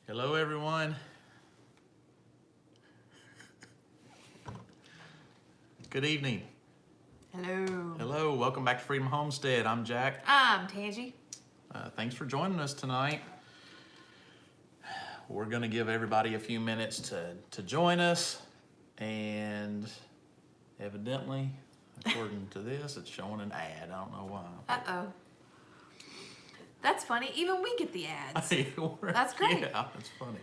Hello, everyone. Good evening. Hello. Hello, welcome back to Freedom Homestead. I'm Jack. I'm Tangie. Thanks for joining us tonight. We're going to give everybody a few minutes to join us, and evidently, according to this, it's showing an ad. I don't know why. Uh-oh. That's funny. Even we get the ads. That's great. Yeah, that's funny.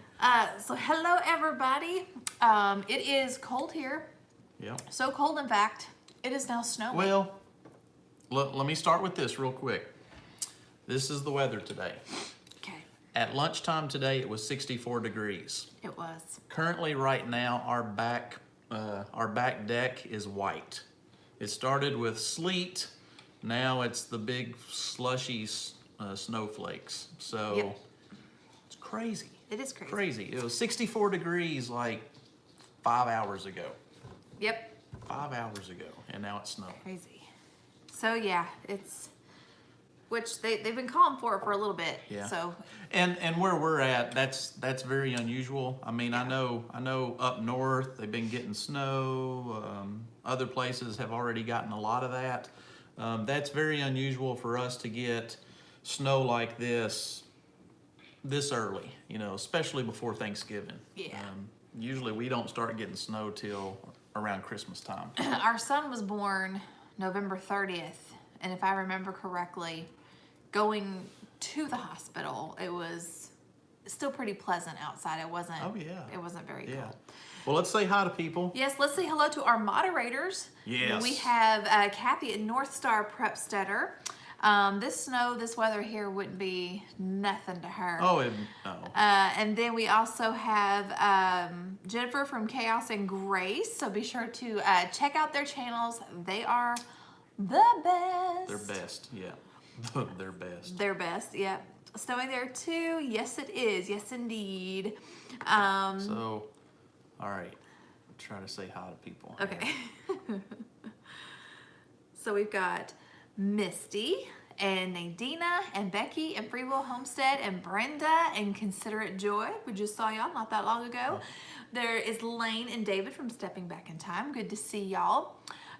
So hello, everybody. It is cold here. Yeah. So cold, in fact, it is now snowing. Well, let me start with this real quick. This is the weather today. Okay. At lunchtime today, it was 64 degrees. It was. Currently, right now, our back deck is white. It started with sleet. Now it's the big slushy snowflakes. So Yep. it's crazy. It is crazy. Crazy. It was 64 degrees like 5 hours ago. Yep. 5 hours ago, and now it's snowing. Crazy. So yeah, which they've been calling for it for a little bit. Yeah. So. And where we're at, that's very unusual. I mean, I know up north they've been getting snow. Other places have already gotten a lot of that. That's very unusual for us to get snow like this early. You know, especially before Thanksgiving. Yeah. Usually we don't start getting snow till around Christmas time. Our son was born November 30th, and if I remember correctly, going to the hospital, it was still pretty pleasant outside. It wasn't. Oh yeah. It wasn't very Yeah. cold. Well, let's say hi to people. Yes, let's say hello to our moderators. Yes. We have Kathy at North Star Prepstetter. This snow, this weather here wouldn't be nothing to her. Oh, no. And then we also have Jennifer from Chaos and Grace. So be sure to check out their channels. They are the best. They're best. Yeah. They're best. They're best, yep. Snowing there too. Yes, it is. Yes, indeed. So, all right. Try to say hi to people. Okay. So we've got Misty and Nadina and Becky and Free Will Homestead and Brenda and Considerate Joy. We just saw y'all not that long ago. There is Lane and David from Stepping Back in Time. Good to see y'all.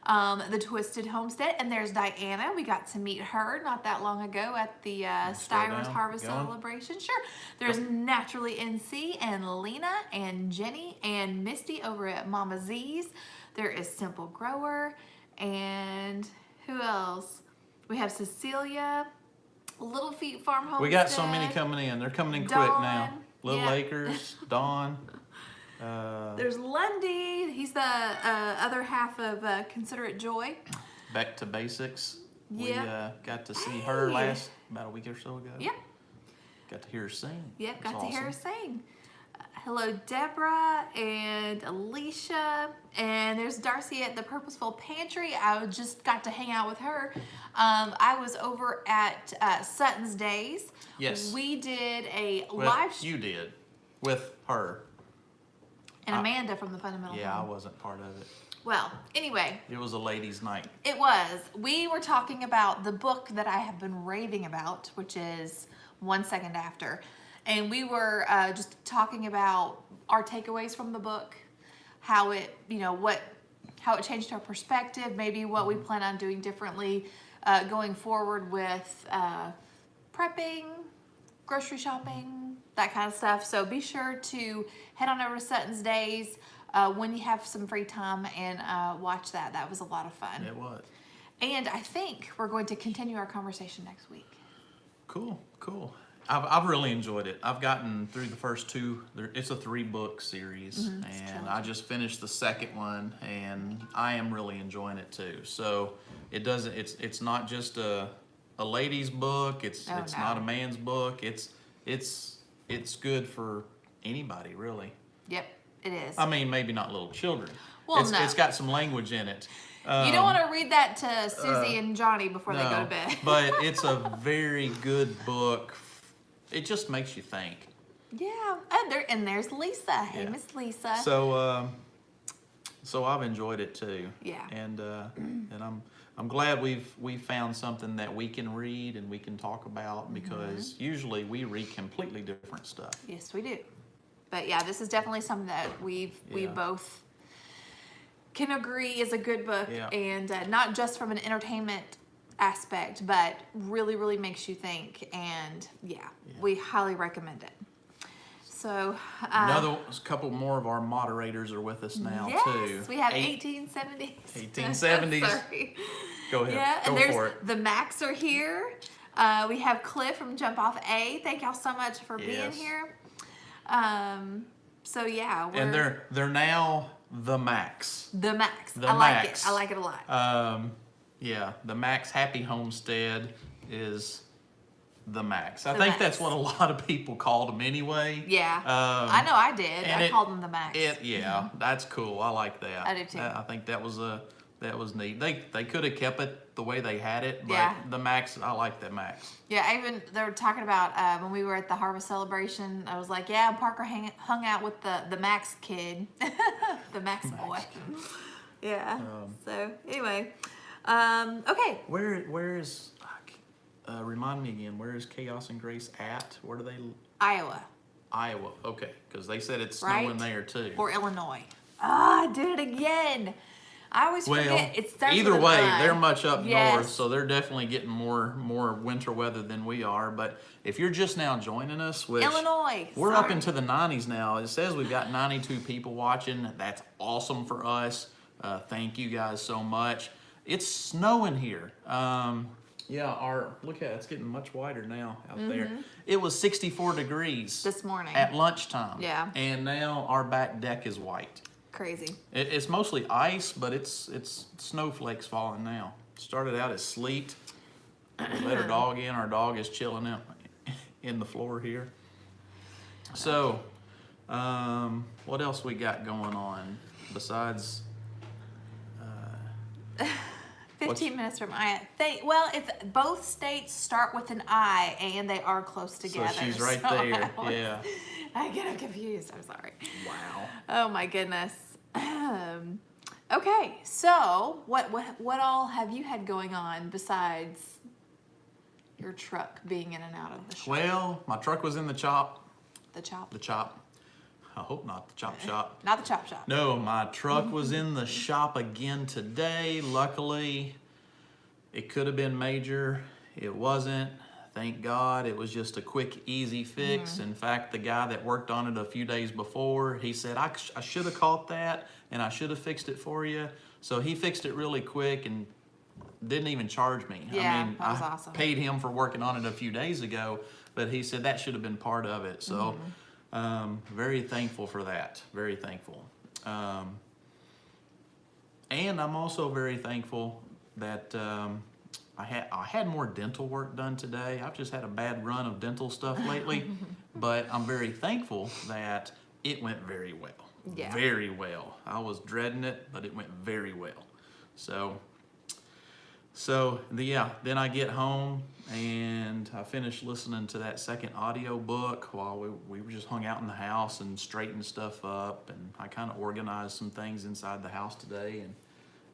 The Twisted Homestead, and there's Diana. We got to meet her not that long ago at the Styrers Harvest Celebration. Sure. There's Naturally NC and Lena and Jenny and Misty over at Mama Z's. There is Simple Grower, and who else? We have Cecilia, Little Feet Farm Homestead. We got so many coming in. They're coming in quick now. Little yeah. Acres, Dawn. There's Lundy. He's the other half of Considerate Joy. Back to Basics. Yeah. We got to see her about a week or so ago. Yep. Got to hear her sing. Yep, That's got to hear her awesome. sing. Hello, Deborah and Alicia. And there's Darcy at the Purposeful Pantry. I just got to hang out with her. I was over at Sutton's Days. Yes. We did a Well, live you did with her. and Amanda from the Fundamental Yeah, I Home. wasn't part of it. Well, anyway, It was a ladies' night. it was. We were talking about the book that I have been raving about, which is 1 Second After. And we were just talking about our takeaways from the book, how it, how it changed our perspective, maybe what we plan on doing differently going forward with prepping, grocery shopping, that kind of stuff. So be sure to head on over to Sutton's Days when you have some free time and watch that. That was a lot of fun. It was. And I think we're going to continue our conversation next week. Cool. I've really enjoyed it. I've gotten through the first two. It's a 3-book series, and I just finished the second one, and I am really enjoying it too. So it's not just a lady's book. It's not a man's book. It's good for anybody, really. Yep, it is. I mean, maybe not little children. Well, no. It's got some language in it. You don't want to read that to Susie and Johnny before they go to bed. But it's a very good book. It just makes you think. Yeah, and there's Lisa. Hey, Yeah. Miss Lisa. So I've enjoyed it too. Yeah. And I'm glad we found something that we can read and we can talk about, because usually we read completely different stuff. Yes, we do. But yeah, this is definitely something that we Yeah. both can agree is a good book, Yeah. and not just from an entertainment aspect, but really, really makes you think. And we highly recommend it. So Another couple more of our moderators are with us now too. yes, we have 1870s. 1870s. Sorry. Go ahead. Yeah, Go and there's for it. the Macs are here. We have Cliff from Jump Off A. Thank y'all so much for being Yes. here. So yeah, And they're now the Max. the Macs. The I like Macs. it. I like it a lot. Yeah, the Max Happy Homestead is the Max. I The think Max. that's what a lot of people called them anyway. Yeah, I know I did. and I it- called them the Macs. That's cool. I like that. I do too. I think that was neat. They could have kept it the way they had it, but Yeah. the Max, I like the Max. Yeah, even they were talking about when we were at the harvest celebration. I was like, yeah, Parker hung out with the Max kid, the Max boy. Yeah. So anyway, okay. Where is? Remind me again. Where is Chaos and Grace at? Where do they? Iowa Iowa. Okay, because they said it's Right? snowing there too. or Illinois. Ah, I did it again. I always forget. It starts either with an way, I. they're much up Yes. north, so they're definitely getting more winter weather than we are. But if you're just now joining us, which Illinois. we're up Sorry. into the 90s now. It says we've got 92 people watching. That's awesome for us. Thank you guys so much. It's snowing here. Look at it. It's getting much wider now out there. It was 64 degrees this morning. at lunchtime. Yeah. And now our back deck is white. Crazy. It's mostly ice, but it's snowflakes falling now. Started out as sleet. We let our dog in. Our dog is chilling out in the floor here. So, what else we got going on besides? 15 minutes from I. It's both states start with an I, and they are close together. So she's right so there. Yeah. I get them confused. I'm sorry. Wow. Oh my goodness. Okay, so what all have you had going on besides your truck being in and out of the shop? Well, my truck was in the chop. The chop? The chop. I hope not the chop shop. Not the chop shop. No, my truck was in the shop again today. Luckily, it could have been major. It wasn't. Thank God. It was just a quick, easy fix. In fact, the guy that worked on it a few days before, he said, I should have caught that and I should have fixed it for you. So he fixed it really quick and didn't even charge me. Yeah, I mean, that was I awesome. paid him for working on it a few days ago, but he said that should have been part of it. So very thankful for that. Very thankful. And I'm also very thankful that I had more dental work done today. I've just had a bad run of dental stuff lately, but I'm very thankful that it went very well. Yeah. Very well. I was dreading it, but it went very well. Then I get home and I finished listening to that second audio book while we just hung out in the house and straightened stuff up, and I kind of organized some things inside the house today,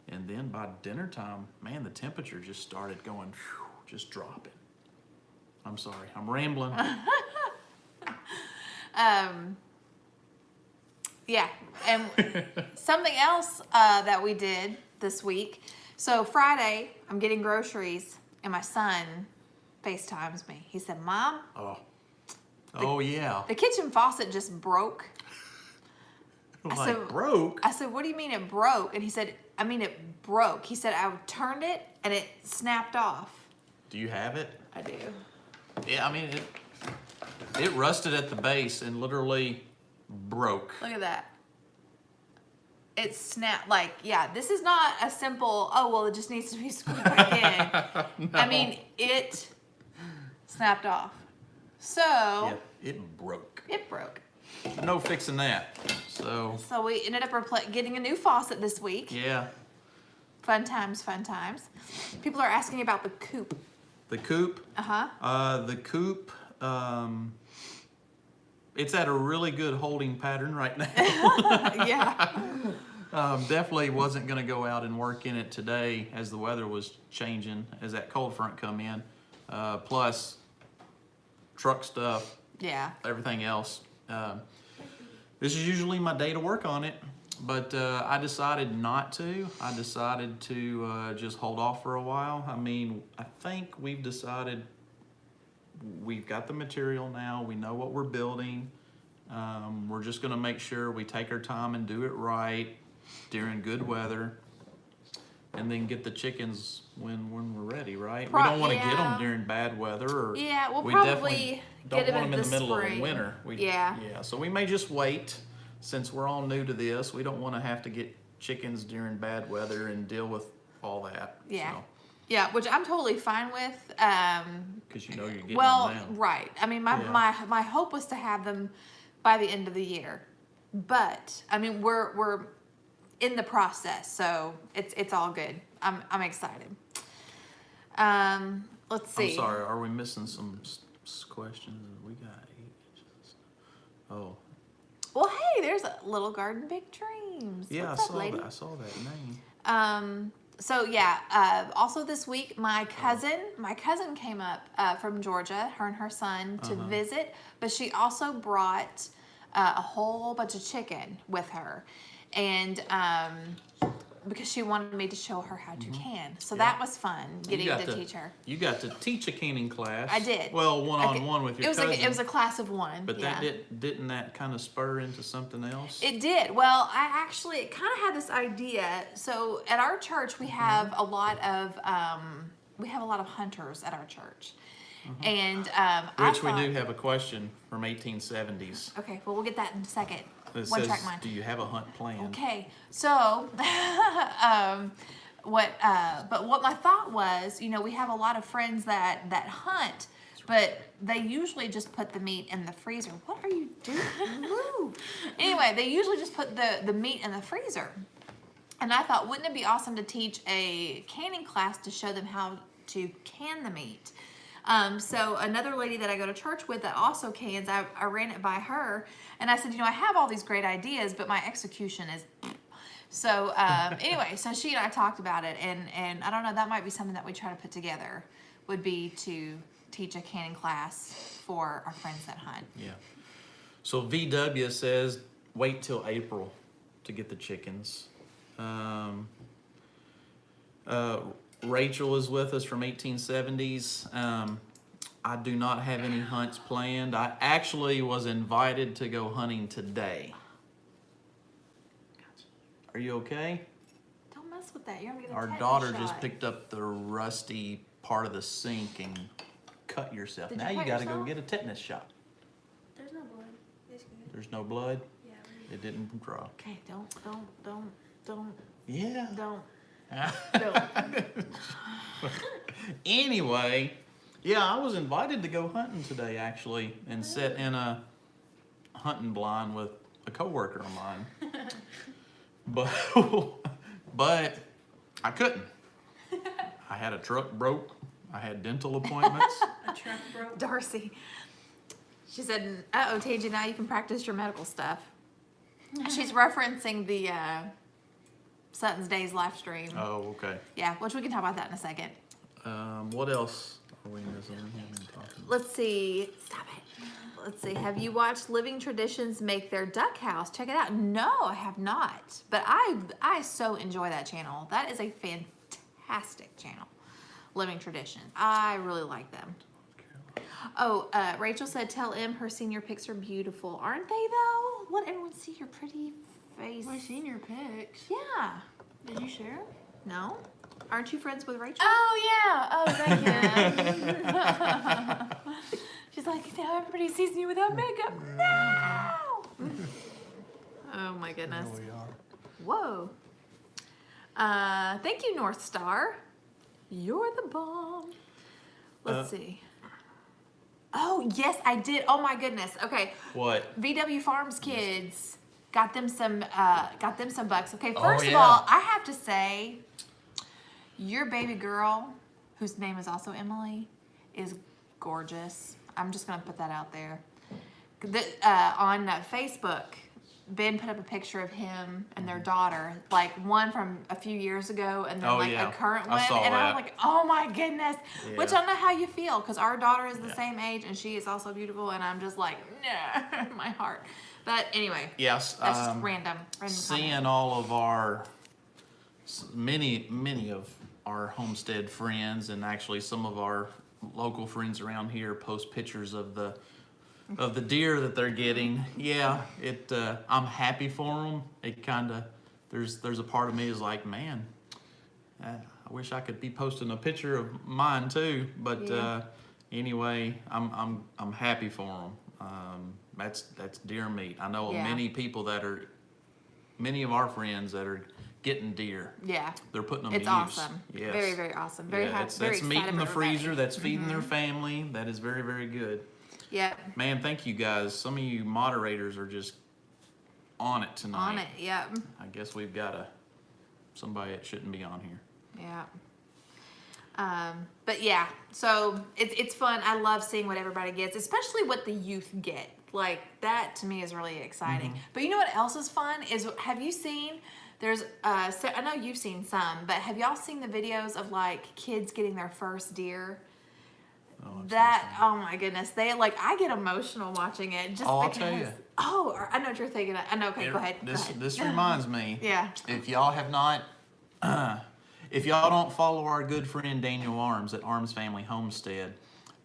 and then by dinner time, man, the temperature just started going, just dropping. I'm sorry, I'm rambling. Yeah, and something else that we did this week. So Friday, I'm getting groceries, and my son FaceTimes me. He said, "Mom, Oh yeah. the kitchen faucet just broke." Like broke. I said, "What do you mean it broke?" And he said, "I mean it broke." He said, "I turned it and it snapped off." Do you have it? I do. Yeah, I mean it rusted at the base and literally broke. Look at that. It snapped. Like, yeah, this is not a simple, oh, well, it just needs to be screwed back in. No. I mean, it snapped off. So, Yeah, it broke. it broke. No fixing that. So, So we ended up getting a new faucet this week. yeah. Fun times, fun times. People are asking about the coop. The coop. The coop, it's at a really good holding pattern right now. Yeah. Definitely wasn't going to go out and work in it today as the weather was changing, as that cold front come in. Plus, truck stuff, Yeah. everything else. This is usually my day to work on it, but I decided not to. I decided to just hold off for a while. I mean, I think we've decided we've got the material now. We know what we're building. We're just going to make sure we take our time and do it right during good weather, and then get the chickens when we're ready, right? We don't want to get them during bad weather, or Yeah, we'll we probably definitely get don't them want them in the middle spring. of the winter. Yeah. So we may just wait, since we're all new to this. We don't want to have to get chickens during bad weather and deal with all that. Yeah. So, Yeah, which I'm totally fine with. because you know you're getting Well, them now. right. I mean, my hope was to have them by the end of the year, but I mean we're in the process, so it's all good. I'm excited. Let's see. I'm sorry. Are we missing some questions? We got 8 inches. Oh. Well, hey, there's a Little Garden Big Dreams. Yeah, What's up, I lady? saw that name. So yeah, also this week, my cousin came up from Georgia, her and her son, to visit, but she also brought a whole bunch of chicken with her, and because she wanted me to show her how to can. So that was fun, getting to teach her. You got to teach a canning class. I did. Well, one-on-one with your cousin. It was a class of one. But that didn't that kind of spur into something else? It did. Well, it kind of had this idea. So at our church, we have a lot of hunters at our church, and Which we do have a question from 1870s. Okay, well, we'll get that in a second. That One says, track mind. do you have a hunt planned? Okay, so but what my thought was, we have a lot of friends that hunt, but they usually just put the meat in the freezer. What are you doing? Move. Anyway, they usually just put the meat in the freezer. And I thought, wouldn't it be awesome to teach a canning class to show them how to can the meat? So another lady that I go to church with that also cans, I ran it by her, and I said, I have all these great ideas, but my execution is. So anyway, so she and I talked about it, and I don't know, that might be something that we try to put together, would be to teach a canning class for our friends that hunt. Yeah. So VW says wait till April to get the chickens. Rachel is with us from 1870s. I do not have any hunts planned. I actually was invited to go hunting today. Are you okay? Don't mess with that. You're gonna get a Our tetanus daughter shot. just picked up the rusty part of the sink and cut yourself. Did Now you you cut got to go yourself? get a tetanus shot. There's no blood. It's good. There's no blood. Yeah. It didn't draw. Okay, don't. Yeah. Don't. Anyway, yeah, I was invited to go hunting today actually, and sit in a hunting blind with a coworker of mine. But I couldn't. I had a truck broke. I had dental appointments. A truck broke. Darcy. She said, "Uh-oh, TJ, now you can practice your medical stuff." She's referencing the Sutton's Days live stream. Oh, okay. Yeah, which we can talk about that in a second. What else are we missing? We haven't talked about. Let's see. Stop it. Let's see. Have you watched Living Traditions make their duck house? Check it out. No, I have not. But I so enjoy that channel. That is a fantastic channel. Living Traditions. I really like them. Oh, Rachel said, tell Em her senior pics are beautiful. Aren't they, though? Let everyone see your pretty face. My senior pics. Yeah. Did you share 'em? No? Aren't you friends with Rachel? Oh yeah. Oh thank you. She's like, now everybody sees me without makeup. No! Oh, my goodness. There we are. Whoa. Thank you, North Star. You're the bomb. Let's see. Oh, yes, I did. Oh, my goodness. Okay. What? VW Farms kids got them some bucks. Okay, Oh, first of yeah. all, I have to say, your baby girl, whose name is also Emily, is gorgeous. I'm just gonna put that out there. On Facebook, Ben put up a picture of him and their daughter, like one from a few years ago, and then Oh, like yeah. a current I one. saw And I that. was like, oh my goodness. Which Yeah. I don't know how you feel, because our daughter is the Yeah. same age and she is also beautiful, and I'm just like, no, my heart. But anyway, Yes. that's just random Seeing comment. all of our many of our Homestead friends, and actually some of our local friends around here post pictures of the deer that they're getting. Yeah, I'm happy for them. It kind of there's a part of me is like, man, I wish I could be posting a picture of mine too. But Yeah. anyway, I'm happy for them. That's deer meat. I know Yeah. many of our friends that are getting deer. Yeah. They're putting them It's to use. awesome. Yes. Very, very awesome. Very Yeah, happy. that's Very meat excited in the for everybody. freezer. That's feeding their family. That is very, very good. Yep. Man, thank you guys. Some of you moderators are just on it tonight. On it. Yep. I guess we've got somebody that shouldn't be on here. Yeah. But yeah, so it's fun. I love seeing what everybody gets, especially what the youth get. Like that to me is really exciting. But you know what else is fun is, have you seen? There's so I know you've seen some, but have y'all seen the videos of like kids getting their first deer? Oh, I've seen That, some. oh my goodness, I get emotional watching it just Oh, I'll because. tell you. Oh, I know what you're thinking. I know. Okay, go ahead. Go ahead. This reminds me. Yeah. If y'all have not, if y'all don't follow our good friend Daniel Arms at Arms Family Homestead,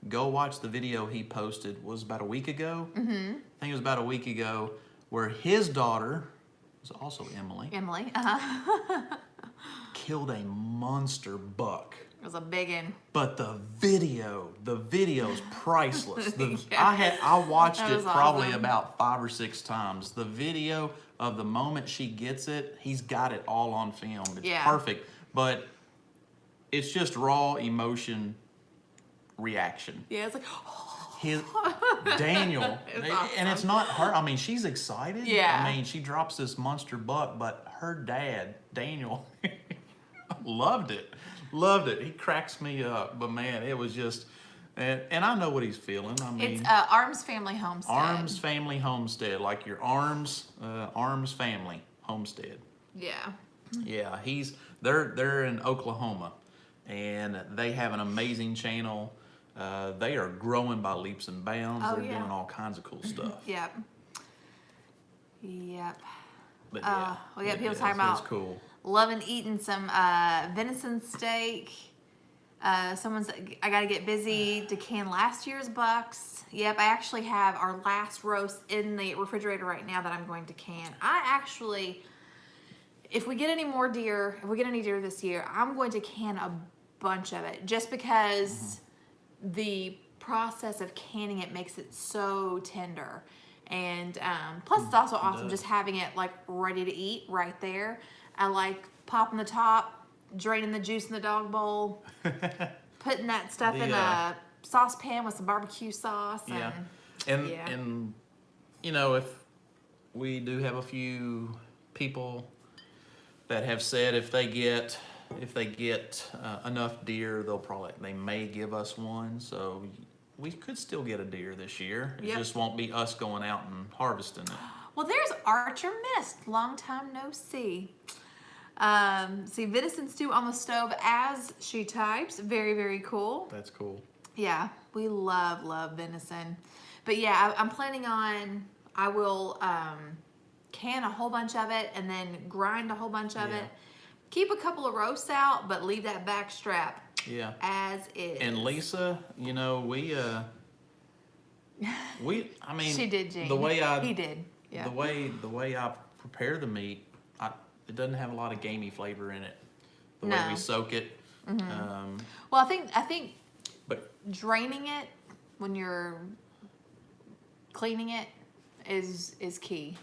go watch the video he posted. Was about a week ago. I think it was about a week ago, where his daughter, was also Emily, killed a monster buck. It was a big one. But the video's priceless. Yeah. I watched That it was probably awesome. about 5 or 6 times. The video of the moment she gets it, he's got it all on film. It's Yeah. perfect. But it's just raw emotion reaction. Yeah, it's like, His Daniel, It's and it's not her. I mean, she's excited. Yeah. I mean, she drops this monster buck, but her dad, Daniel, loved it. Loved it. He cracks me up. But man, it was just, and I know what he's feeling. I mean, it's Arms Family Homestead. Arms Family Homestead, like your Arms Family Homestead. Yeah. Yeah, they're in Oklahoma, and they have an amazing channel. They are growing by leaps and bounds. Oh, They're yeah. doing all kinds of cool stuff. Yep. Yep. But yeah, we got people it's talking about cool. loving eating some venison steak. Someone said, I gotta get busy to can last year's bucks. Yep, I actually have our last roast in the refrigerator right now that I'm going to can. I actually, if we get any more deer, if we get any deer this year, I'm going to can a bunch of it just because the process of canning it makes it so tender. And plus it's also awesome just having it like ready to eat right there. I like popping the top, draining the juice in the dog bowl, putting that stuff in a saucepan with some barbecue sauce. Yeah. And And you know, if we do have a few people that have said if they get enough deer, they may give us one. So we could still get a deer this year. It Yep. just won't be us going out and harvesting it. well, there's Archer Mist. Long time no see. See, venison stew on the stove as she types. Very, very cool. That's cool. Yeah, we love venison. But yeah, I'm planning on, I will can a whole bunch of it and then grind a whole bunch of Yeah. it. Keep a couple of roasts out, but leave that back strap Yeah. as is. And Lisa, you know, I mean, she did, Gene. he did. Yeah. The way I prepare the meat, it doesn't have a lot of gamey flavor in it. The way we No. soak it. Well, I think But draining it when you're cleaning it is key.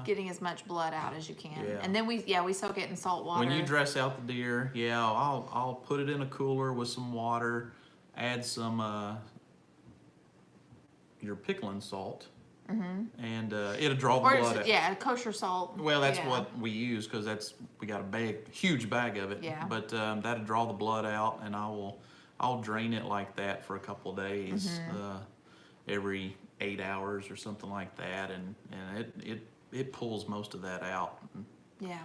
Getting as much blood out as you can. Yeah. And then we soak it in salt water. when you dress out the deer, I'll put it in a cooler with some water, add some your pickling salt, and it'll draw the or blood out. yeah, kosher salt. Well, that's Yeah. what we use because we got a huge bag of it. Yeah. But that'll draw the blood out, and I'll drain it like that for a couple of days, every 8 hours or something like that, and it pulls most of that out. Yeah.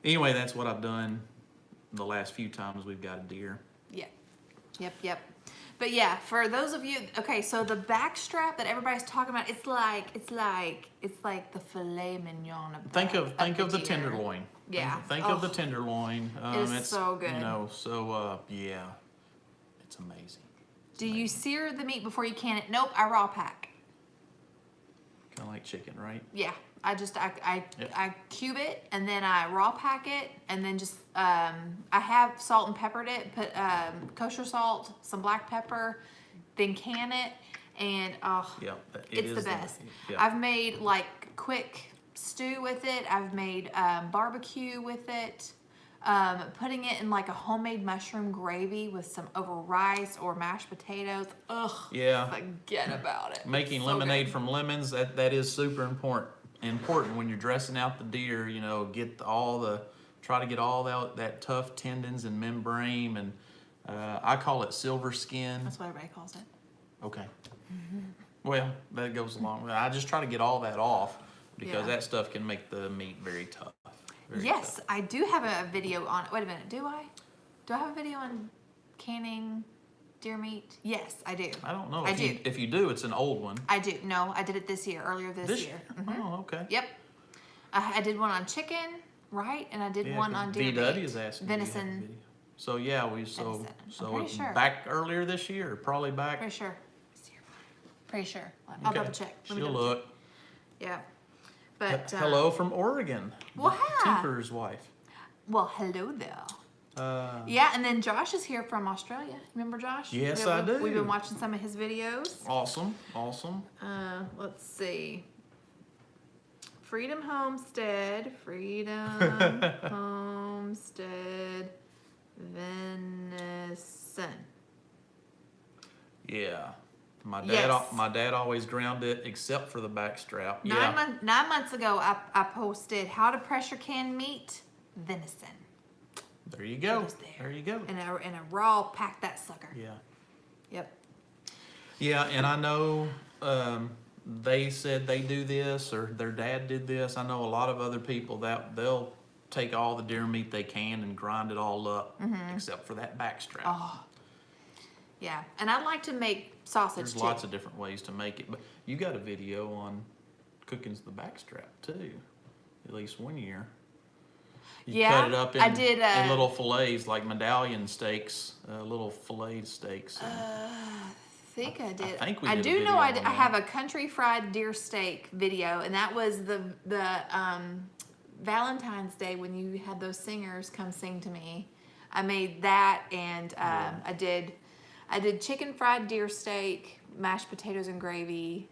Anyway, that's what I've done the last few times we've got a deer. Yeah. Yep. But yeah, for those of you, okay, so the back strap that everybody's talking about, it's like the filet mignon of Think of the deer. tenderloin. Yeah. Think of the tenderloin. It's so good. You know, yeah, it's amazing. Do you sear the meat before you can it? Nope, I raw pack. Kind of like chicken, right? Yeah, I Yep. cube it and then I raw pack it and then just I have salt and peppered it. Put kosher salt, some black pepper, then can it, and Yeah, it's the best. yeah. I've made like quick stew with it. I've made barbecue with it. Putting it in like a homemade mushroom gravy with some over rice or mashed potatoes. Ugh. Yeah. Forget about it. Making So lemonade good. from lemons, that is super important when you're dressing out the deer. You know, try to get all that tough tendons and membrane, and I call it silver skin. That's what everybody calls it. Okay. Well, that goes along with it. I just try to get all that off because Yeah. that stuff can make the meat very tough. Very Yes, tough. I do have a video on. Wait a minute, do I? Do I have a video on canning deer meat? Yes, I do. I don't know. I If you do, it's an old one. I do. No, I did it this year, earlier this year. Mhm. Oh, okay. Yep. I did one on chicken, right? And I did Yeah, one on deer VW meat. is asking. Do you have a Venison. video? So yeah, Venison. I'm pretty sure. back earlier this year, probably back. Pretty sure. Pretty sure. I'll Okay. double check. Let me She'll double check. look. Yeah. But Hello from Oregon. Wow. Tinker's wife. Well, hello there. Yeah, and then Josh is here from Australia. Remember Josh? Yes, Yeah, I do. We've been watching some of his videos. Awesome. Let's see. Freedom Homestead, Homestead, venison. Yeah. My Yes. dad always ground it except for the back strap. Nine months ago, I posted how to pressure can meat venison. There you go. It was there. There you go. And a raw pack that sucker. Yeah. Yep. Yeah, and I know they said they do this or their dad did this. I know a lot of other people that they'll take all the deer meat they can and grind it all up except for that back strap. Oh. Yeah, and I like to make sausage There's too. lots of different ways to make it, but you got a video on cooking the back strap too, at least one year. You Yeah, cut it up in, I did, in little fillets, like medallion steaks, little filleted steaks. I think I did. think we I did a do video know I on that. have a country fried deer steak video, and that was the Valentine's Day when you had those singers come sing to me. I made that, and I did chicken fried deer steak, mashed potatoes and gravy.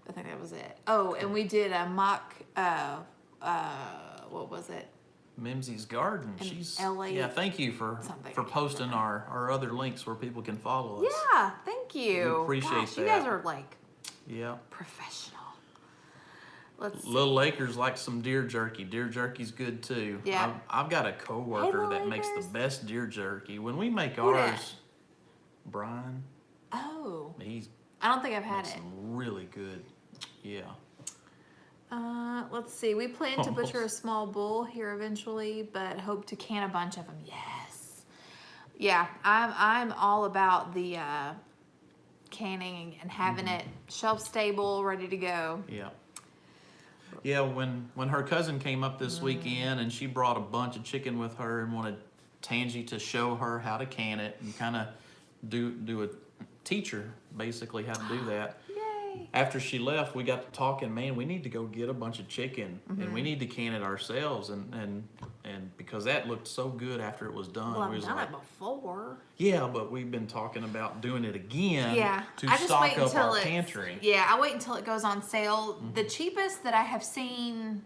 I think that was it. Oh, and we did a mock. What was it? Mimsie's Garden. In She's LA yeah. Thank you for something, I can't posting our other links where people can follow us. Yeah, thank you. We appreciate Gosh, you guys that. are like Yeah. professional. Let's see. Little Lakers like some deer jerky. Deer jerky's good too. Yeah. I've got a coworker Little that makes Lakers. the best deer jerky. When we make Who dat? ours, Brian, Oh, he's I don't think I've had makes it. some really good. Yeah. Let's see. We plan to butcher a Almost. small bull here eventually, but hope to can a bunch of them. Yes. Yeah, I'm all about the canning and having it shelf stable, ready to go. Yeah. Yeah, when her cousin came up this weekend and she brought a bunch of chicken with her and wanted Tangi to show her how to can it and kind of do a teach her basically how to do that. Yay. After she left, we got to talking, man, we need to go get a bunch of chicken and we need to can it ourselves and because that looked so good after it was done. Well, we I've was done like, it before. yeah, but we've been talking about doing it again Yeah, to I just stock wait up until our it's, pantry. Yeah, I wait until it goes on sale. The cheapest that I have seen,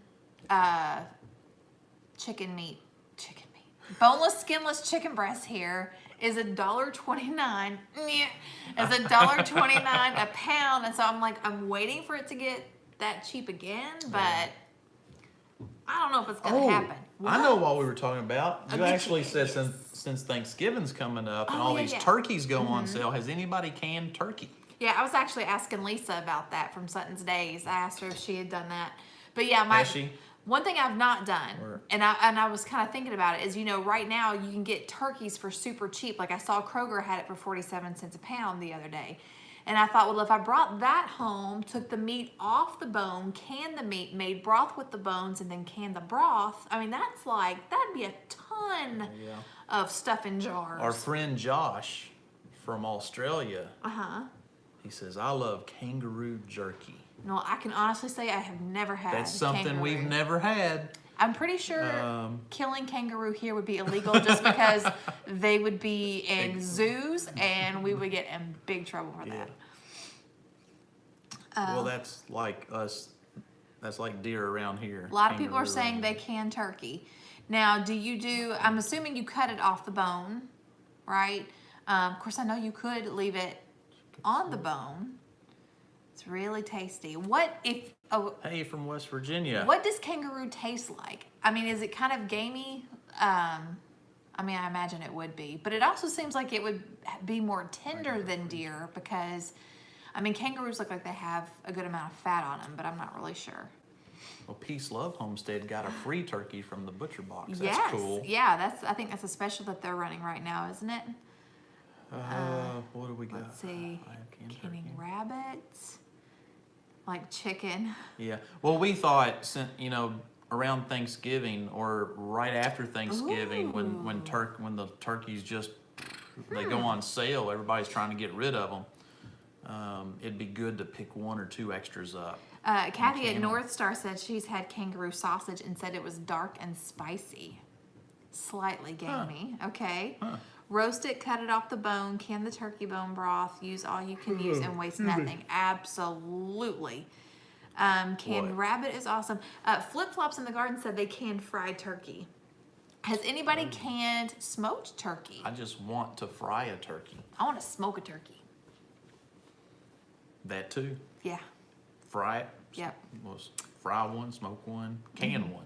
chicken meat, boneless, skinless chicken breast here is $1.29. It's $1.29 a pound, and so I'm like, I'm waiting for it to get that cheap again, but I don't know if it's gonna happen. I know what we were talking about. You Okay. actually said since Thanksgiving's coming up and Oh, all yeah, these yeah. turkeys go on sale, has anybody canned turkey? Yeah, I was actually asking Lisa about that from Sutton's Days. I asked her if she had done that. But yeah, Has she? one thing I've not done, Or- and I was kind of thinking about it, is right now you can get turkeys for super cheap. Like I saw Kroger had it for 47 cents a pound the other day. And I thought, well, if I brought that home, took the meat off the bone, canned the meat, made broth with the bones, and then canned the broth, I mean, that'd be a ton Yeah. of stuff in jars. Our friend Josh from Australia, Uh-huh. he says, I love kangaroo jerky. No, I can honestly say I have never had That's something we've kangaroo. never had. I'm pretty sure killing kangaroo here would be illegal just because they would be in zoos and we would get in big trouble for that. Well, that's like us. That's like deer around here. A lot of people are Kangaroo saying around they here. can turkey. Now, I'm assuming you cut it off the bone, right? Of course, I know you could leave it on the bone. It's really tasty. Hey, from West Virginia. What does kangaroo taste like? I mean, is it kind of gamey? I imagine it would be, but it also seems like it would be more tender than deer because, kangaroos look like they have a good amount of fat on them, but I'm not really sure. Well, Peace Love Homestead got a free turkey from the butcher box. That's Yes, cool. yeah, I think that's a special that they're running right now, isn't it? What do we got? Let's see, I have canned canning turkey. rabbits, like chicken. Yeah. Well, we thought, around Thanksgiving or right after Thanksgiving, when the turkeys just they go on sale, everybody's trying to get rid of them. It'd be good to pick one or two extras up. Kathy at can. North Star said she's had kangaroo sausage and said it was dark and spicy. Slightly gamey. Okay. Huh. Roast it, cut it off the bone, can the turkey bone broth, use all you can use and waste nothing. Absolutely. Canned Boy. rabbit is awesome. Flip Flops in the Garden said they canned fried turkey. Has anybody canned smoked turkey? I just want to fry a turkey. I want to smoke a turkey. That too. Yeah. Fry it. Yep. Fry one, smoke one, can one.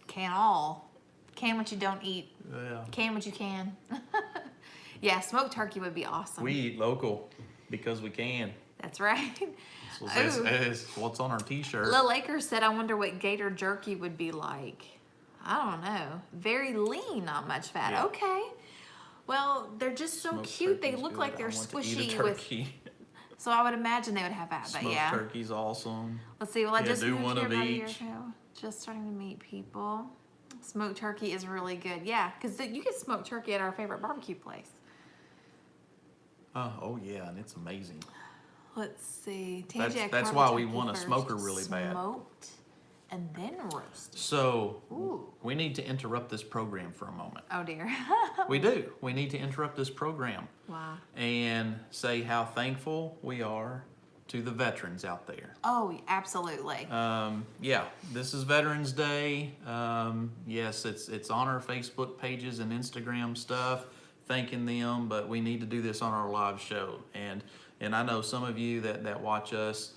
Can all. Can what you don't eat. Yeah. Can what you can. Yeah, smoked turkey would be awesome. We eat local because we can. That's right. It's what's on our t-shirt. Lil Akers said, I wonder what gator jerky would be like. I don't know. Very lean, not much fat. Yeah. Okay. Well, they're just so Smoked cute. They turkey's look good. like they're I want to eat a squishy with. turkey. So I would imagine they would have fat, but Smoked yeah. turkey's awesome. Let's see. Well, I Yeah, just do moved one here of about a year each. ago. Just starting to meet people. Smoked turkey is really good. Yeah, because you get smoked turkey at our favorite barbecue place. Oh yeah, and it's amazing. Let's see. That's TJ why carved we turkey want a first, smoker really bad. Smoked and then roasted. So Ooh. we need to interrupt this program for a moment. Oh dear. We do. We need to interrupt this program Wow. and say how thankful we are to the veterans out there. Oh, absolutely. Yeah, this is Veterans Day. Yes, it's on our Facebook pages and Instagram stuff, thanking them, but we need to do this on our live show. And I know some of you that watch us,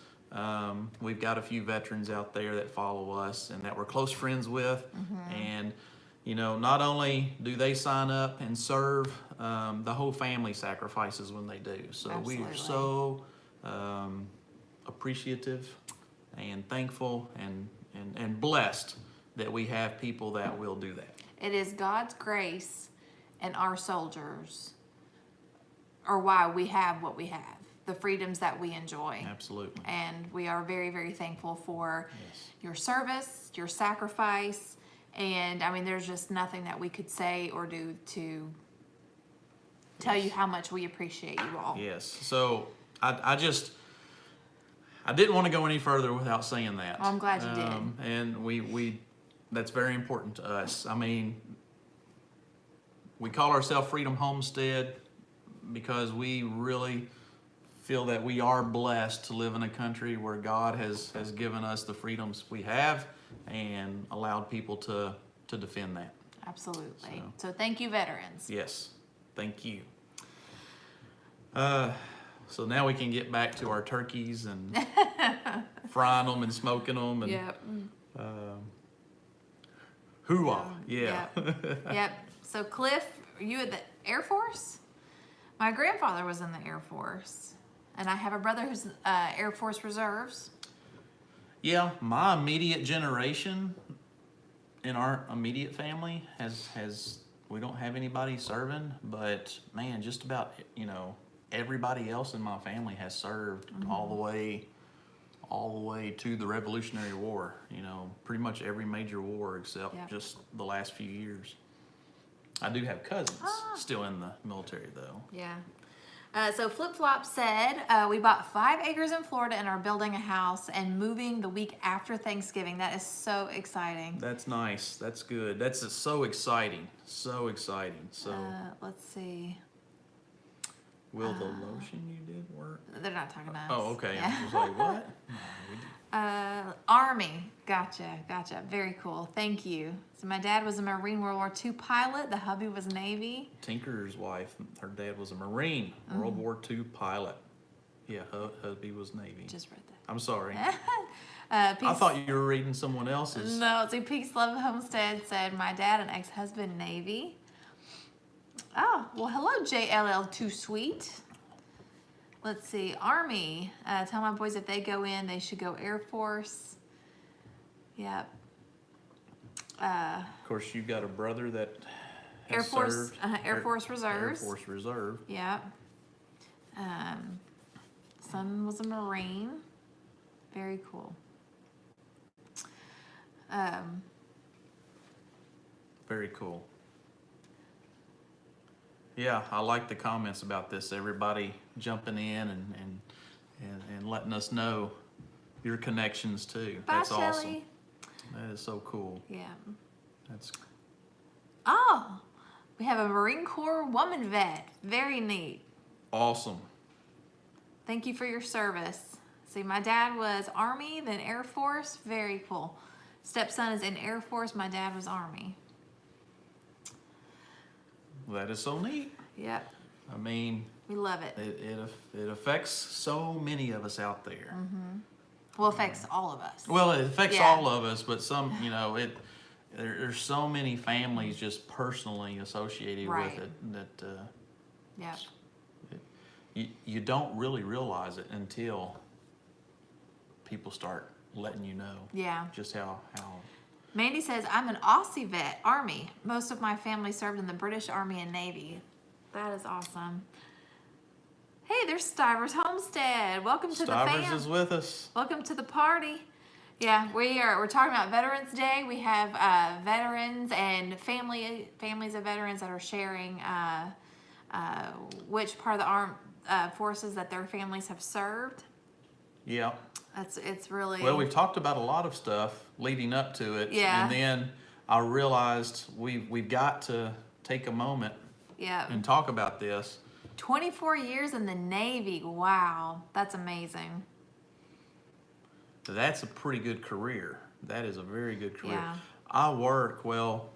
we've got a few veterans out there that follow us and that we're close friends with. And, not only do they sign up and serve, the whole family sacrifices when they do. So we are Absolutely. so appreciative and thankful and blessed that we have people that will do that. It is God's grace and our soldiers are why we have what we have, the freedoms that we enjoy. Absolutely. And we are very, very thankful for Yes. your service, your sacrifice, and there's just nothing that we could say or do to tell you how much we appreciate you all. Yes. So I didn't want to go any further without saying that. Well, I'm glad you did. And we that's very important to us. We call ourselves Freedom Homestead because we really feel that we are blessed to live in a country where God has given us the freedoms we have and allowed people to defend that. Absolutely. So thank you, veterans. Yes, thank you. So now we can get back to our turkeys and frying them and smoking them and Yep. hoo-ah, yeah. Yep. So Cliff, are you at the Air Force? My grandfather was in the Air Force. And I have a brother who's Air Force Reserves. Yeah, my immediate generation in our immediate family has we don't have anybody serving, but man, just about everybody else in my family has served all the way to the Revolutionary War. Pretty much every major war except just the last few years. I do have cousins still in the military though. Yeah. So Flip Flop said, we bought 5 acres in Florida and are building a house and moving the week after Thanksgiving. That is so exciting. That's nice. That's good. That's so exciting. So exciting. So Let's see. will the lotion you did work? They're not talking to us. Oh, okay. Yeah. I was like, what? No, we did. Army. Gotcha. Very cool. Thank you. So my dad was a Marine World War II pilot. The hubby was Navy. Tinker's wife, her dad was a Marine, World War II pilot. Yeah, hubby was Navy. Just read that. I'm sorry. Peace. I thought you were reading someone else's. No, see, Peace Love Homestead said, my dad and ex-husband Navy. Oh, well, hello, JLL Too Sweet. Let's see, Army. Tell my boys if they go in, they should go Air Force. Yep. Of course, you've got a brother that has Air Force, served. Air Force Reserves. Air Force Reserve. Yep. Son was a Marine. Very cool. Very cool. Yeah, I like the comments about this. Everybody jumping in and letting us know your connections too. Bye, That's awesome. Shelley. That is so cool. Yeah. That's Oh, we have a Marine Corps woman vet. Very neat. awesome. Thank you for your service. See, my dad was Army, then Air Force. Very cool. Stepson is in Air Force. My dad was Army. That is so neat. Yep. I mean, We love it. it affects so many of us out there. Well, affects all of us. Well, it affects Yeah. all of us, but some, there's so many families just personally associated Right. with it that Yep. you don't really realize it until people start letting you know Yeah. just how Mandy says, I'm an Aussie vet, Army. Most of my family served in the British Army and Navy. That is awesome. Hey, there's Stivers Homestead. Welcome to the Stivers fam. is with us. Welcome to the party. Yeah, we're talking about Veterans Day. We have veterans and families of veterans that are sharing which part of the armed forces that their families have served. Yeah. It's really Well, we've talked about a lot of stuff leading up to it. Yeah. And then I realized we've got to take a moment yeah. and talk about this. 24 years in the Navy. Wow, that's amazing. That's a pretty good career. That is a very good career. Yeah. I work, well,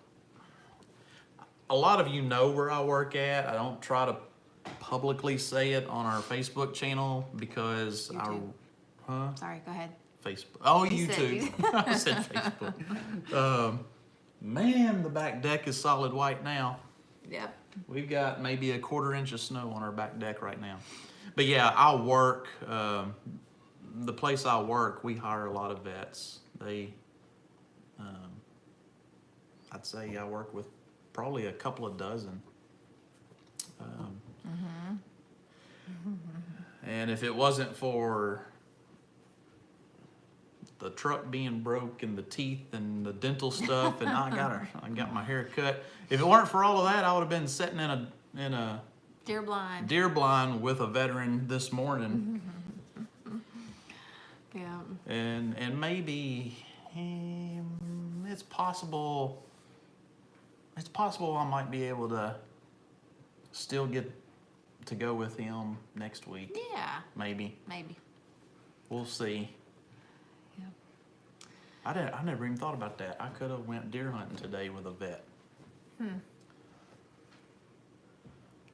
a lot of you know where I work at. I don't try to publicly say it on our Facebook channel because YouTube. Huh? Sorry, go ahead. Facebook. Oh, You said YouTube. I said Facebook. Man, the back deck is solid white now. Yep. We've got maybe a 1/4 inch of snow on our back deck right now. But yeah, I work, the place I work, we hire a lot of vets. I'd say I work with probably a couple of dozen. And if it wasn't for the truck being broke and the teeth and the dental stuff, and I got my hair cut. If it weren't for all of that, I would have been sitting in a Deer blind. deer blind with a veteran this morning, Yeah. and maybe it's possible. It's possible I might be able to still get to go with him next week. Yeah. Maybe Maybe. we'll see. Yeah. I never even thought about that. I could have went deer hunting today with a vet.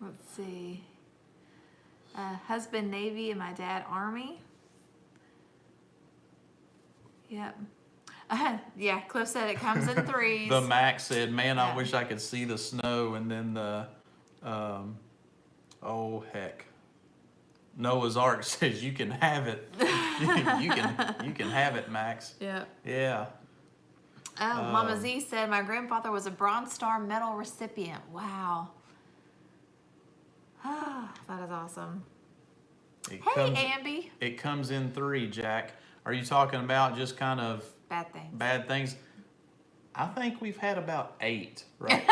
Let's see. Husband Navy and my dad Army. Yep. Yeah, Cliff said it comes in threes. The Mac said, "Man, I Yeah. wish I could see the snow." And then the, oh heck, Noah's Ark says you can have it. you can have it, Max. Yeah. Yeah. Oh, Mama Z said my grandfather was a Bronze Star medal recipient. Wow. That is awesome. It Hey, comes, Amby. It comes in 3, Jack. Are you talking about just kind of Bad things. bad things? I think we've had about 8, right?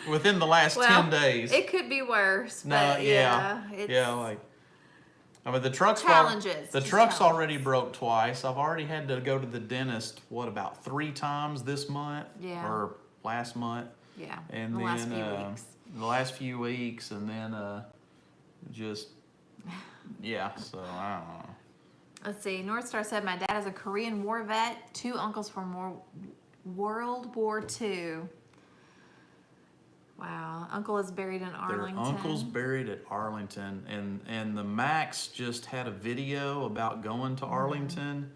Within the last 10 days. It could be worse. No, But yeah. It's, Yeah, like, I mean, the truck's Challenges, The just truck's challenges. already broke twice. I've already had to go to the dentist, about 3 times this month? Yeah. Or last month. Yeah. And the then last few weeks. the last few weeks, and then just yeah. So I don't know. Let's see. North Star said my dad is a Korean War vet. 2 uncles from World War II. Wow. Uncle is buried in Arlington. Their uncle's buried at Arlington, and the Max just had a video about going to Arlington.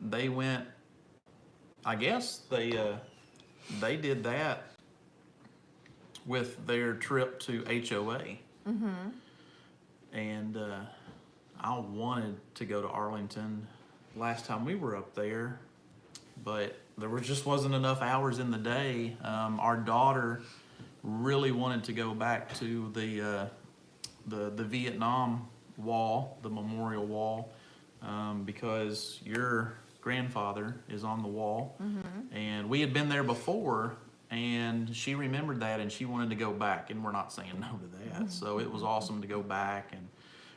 They went. I guess they did that with their trip to HOA. And I wanted to go to Arlington last time we were up there, but there just wasn't enough hours in the day. Our daughter really wanted to go back to the Vietnam wall, the memorial wall, because your grandfather is on the wall, and we had been there before, and she remembered that, and she wanted to go back, and we're not saying no to that. So it was awesome to go back, and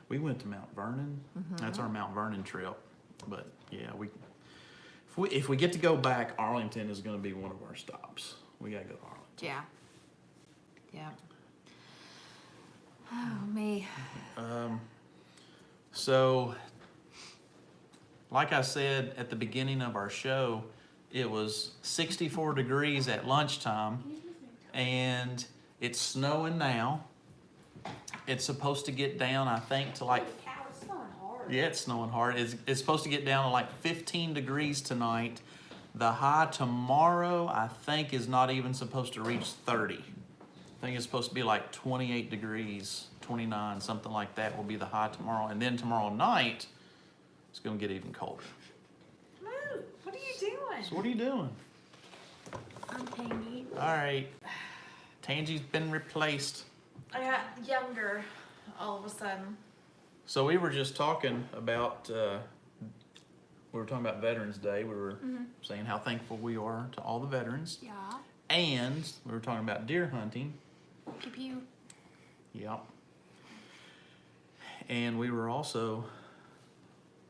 we went to Mount Vernon. That's our Mount Vernon trip. But yeah, if we get to go back, Arlington is going to be one of our stops. We got to go to Arlington. Yeah. Yeah. Oh, me. So, like I said at the beginning of our show, it was 64 degrees at lunchtime, and it's snowing now. It's supposed to get down, I think, to like... It's snowing hard. Yeah, it's snowing hard. It's supposed to get down to like 15 degrees tonight. The high tomorrow, I think, is not even supposed to reach 30. I think it's supposed to be like 28 degrees, 29, something like that will be the high tomorrow. And then tomorrow night, it's going to get even colder. Moo, what are you doing? So what are you doing? I'm tangy. All right. Tangie's been replaced. I got younger all of a sudden. So we were just talking about, we were talking about Veterans Day. We were saying how thankful we are to all the veterans. Yeah. And we were talking about deer hunting. Pew pew. Yep. And we were also,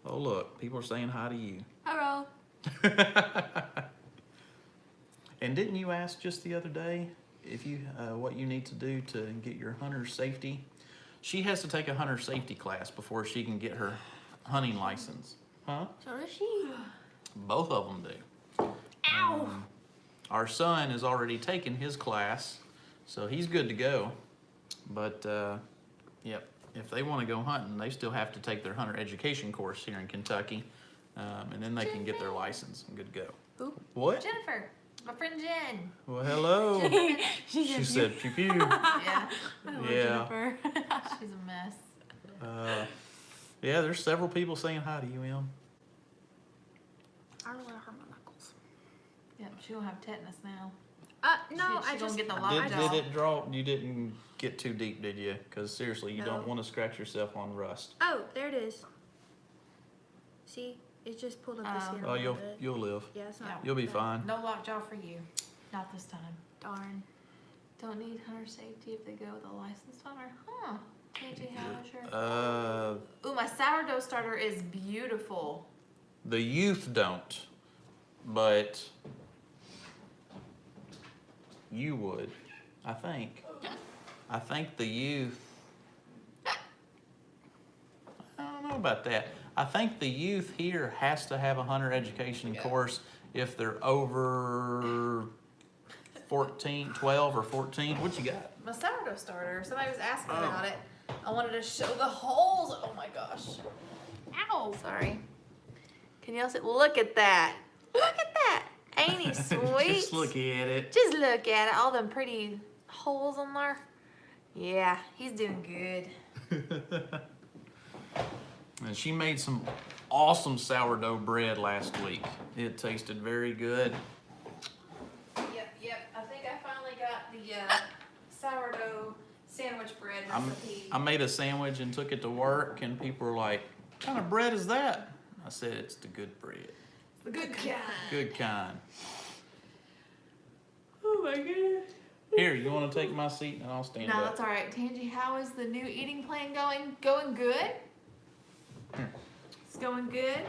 oh look, people are saying hi to you. Hello. And didn't you ask just the other day if you what you need to do to get your hunter's safety? She has to take a hunter safety class before she can get her hunting license. Huh? So does she. Both of them do. Ow. Our son has already taken his class, so he's good to go. But, yep, if they want to go hunting, they still have to take their hunter education course here in Kentucky, and then they can get their license and good to go. Who? What? Jennifer. My friend Jen. Well, hello. She said pew pew. Yeah. Yeah. She's a mess. Yeah, there's several people saying hi to you, Em. I don't want to hurt my knuckles. Yep, she don't have tetanus now. No, She I gonna just get the Did lockjaw. it draw? You didn't get too deep, did you? Because seriously, you No. don't want to scratch yourself on rust. Oh, there it is. See, it just pulled up the skin. Oh, you'll live. Yeah, it's not. You'll be bad. fine. No lockjaw for you. Not this time. Darn. Don't need hunter safety if they go with a licensed hunter. Huh. KJ, how sure. Ooh, my sourdough starter is beautiful. The youth don't, but you would, I think. I think the youth, I don't know about that. I think the youth here has to have a hunter education course if they're over 14, 12 or 14. What you got? My sourdough starter. Somebody was asking about it. I wanted to show the holes. Oh my gosh. Ow. Sorry. Can y'all see? Look at that. Look at that. Ain't he sweet? Just look at it. Just look at it. All them pretty holes on there. Yeah, he's doing good. And she made some awesome sourdough bread last week. It tasted very good. Yep. I think I finally got the sourdough sandwich bread recipe. I made a sandwich and took it to work, and people were like, "What kind of bread is that?" I said, "It's the good bread. The good kind. Good kind." Oh my goodness. Here, you want to take my seat and I'll stand No, up. that's all right. Tangy, how is the new eating plan going? Going good? It's going good.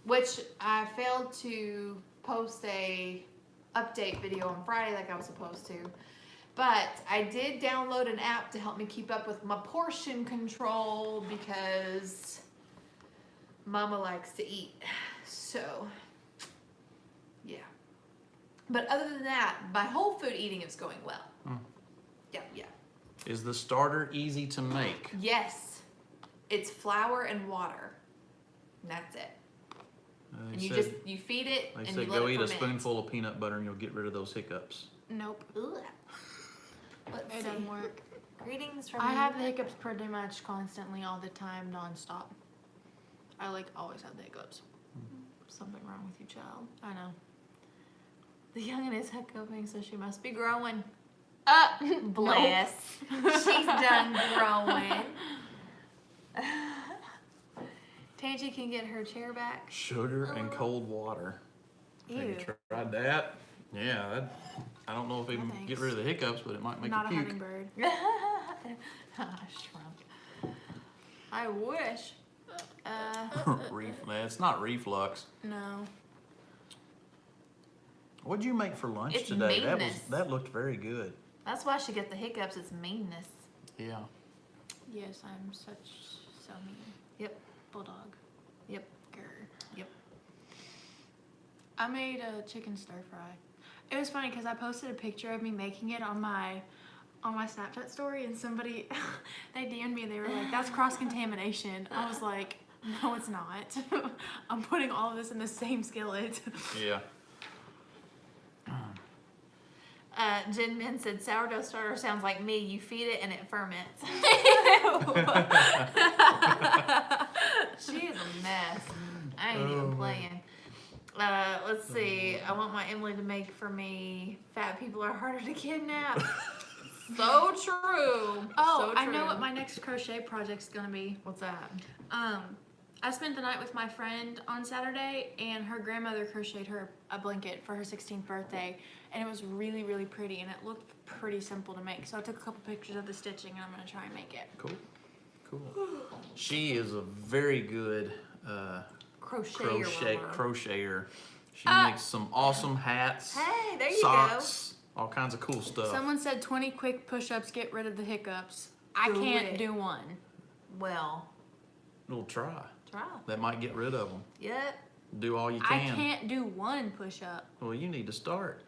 Which I failed to post a update video on Friday like I was supposed to. But I did download an app to help me keep up with my portion control because Mama likes to eat. So, yeah. But other than that, my whole food eating is going well. Yeah. Is the starter easy to make? Yes. It's flour and water. And that's it. And you feed it They and said you let go it eat a ferment. spoonful of peanut butter and you'll get rid of those hiccups. Nope. Ugh. Let's It see. doesn't work. Greetings from I you. have the hiccups pretty much constantly all the time, nonstop. I like always have the hiccups. Something wrong with you, child. I know. The youngin' is hiccuping, so she must be growing. Bless. She's done growing. Tangy can get her chair back. Sugar and cold water. Have you Ew. tried that? Yeah, I don't know if it No, can get thanks. rid of the hiccups, but it might make Not a you puke. hummingbird. Shrunk. I wish. It's not reflux. No. What'd you make for lunch It's today? meanness. That looked very good. That's why she get the hiccups. It's meanness. Yeah. Yes, I'm so mean. Yep. Bulldog. Yep. Grr. Yep. I made a chicken stir fry. It was funny because I posted a picture of me making it on my Snapchat story, and somebody they DM'd me and they were like, "That's cross contamination." I was like, "No, it's not. I'm putting all of this in the same skillet." Yeah. Jen Min said sourdough starter sounds like me. You feed it and it ferments. She is a mess. I ain't even playing. Let's see. I want my Emily to make for me. Fat people are harder to kidnap. So true. Oh, So I know true. what my next crochet project's gonna be. What's that? I spent the night with my friend on Saturday, and her grandmother crocheted her a blanket for her 16th birthday, and it was really, really pretty, and it looked pretty simple to make. So I took a couple pictures of the stitching, and I'm gonna try and make it. Cool. She is a very good crocheter. She makes some awesome hats, Hey, there you socks, all kinds of cool stuff. Someone said 20 quick push-ups get rid of the hiccups. I Do can't it. do one. go. Well, We'll try. try. That might get rid of them. Yep. Do all you I can. can't do one push-up. Well, you need to start.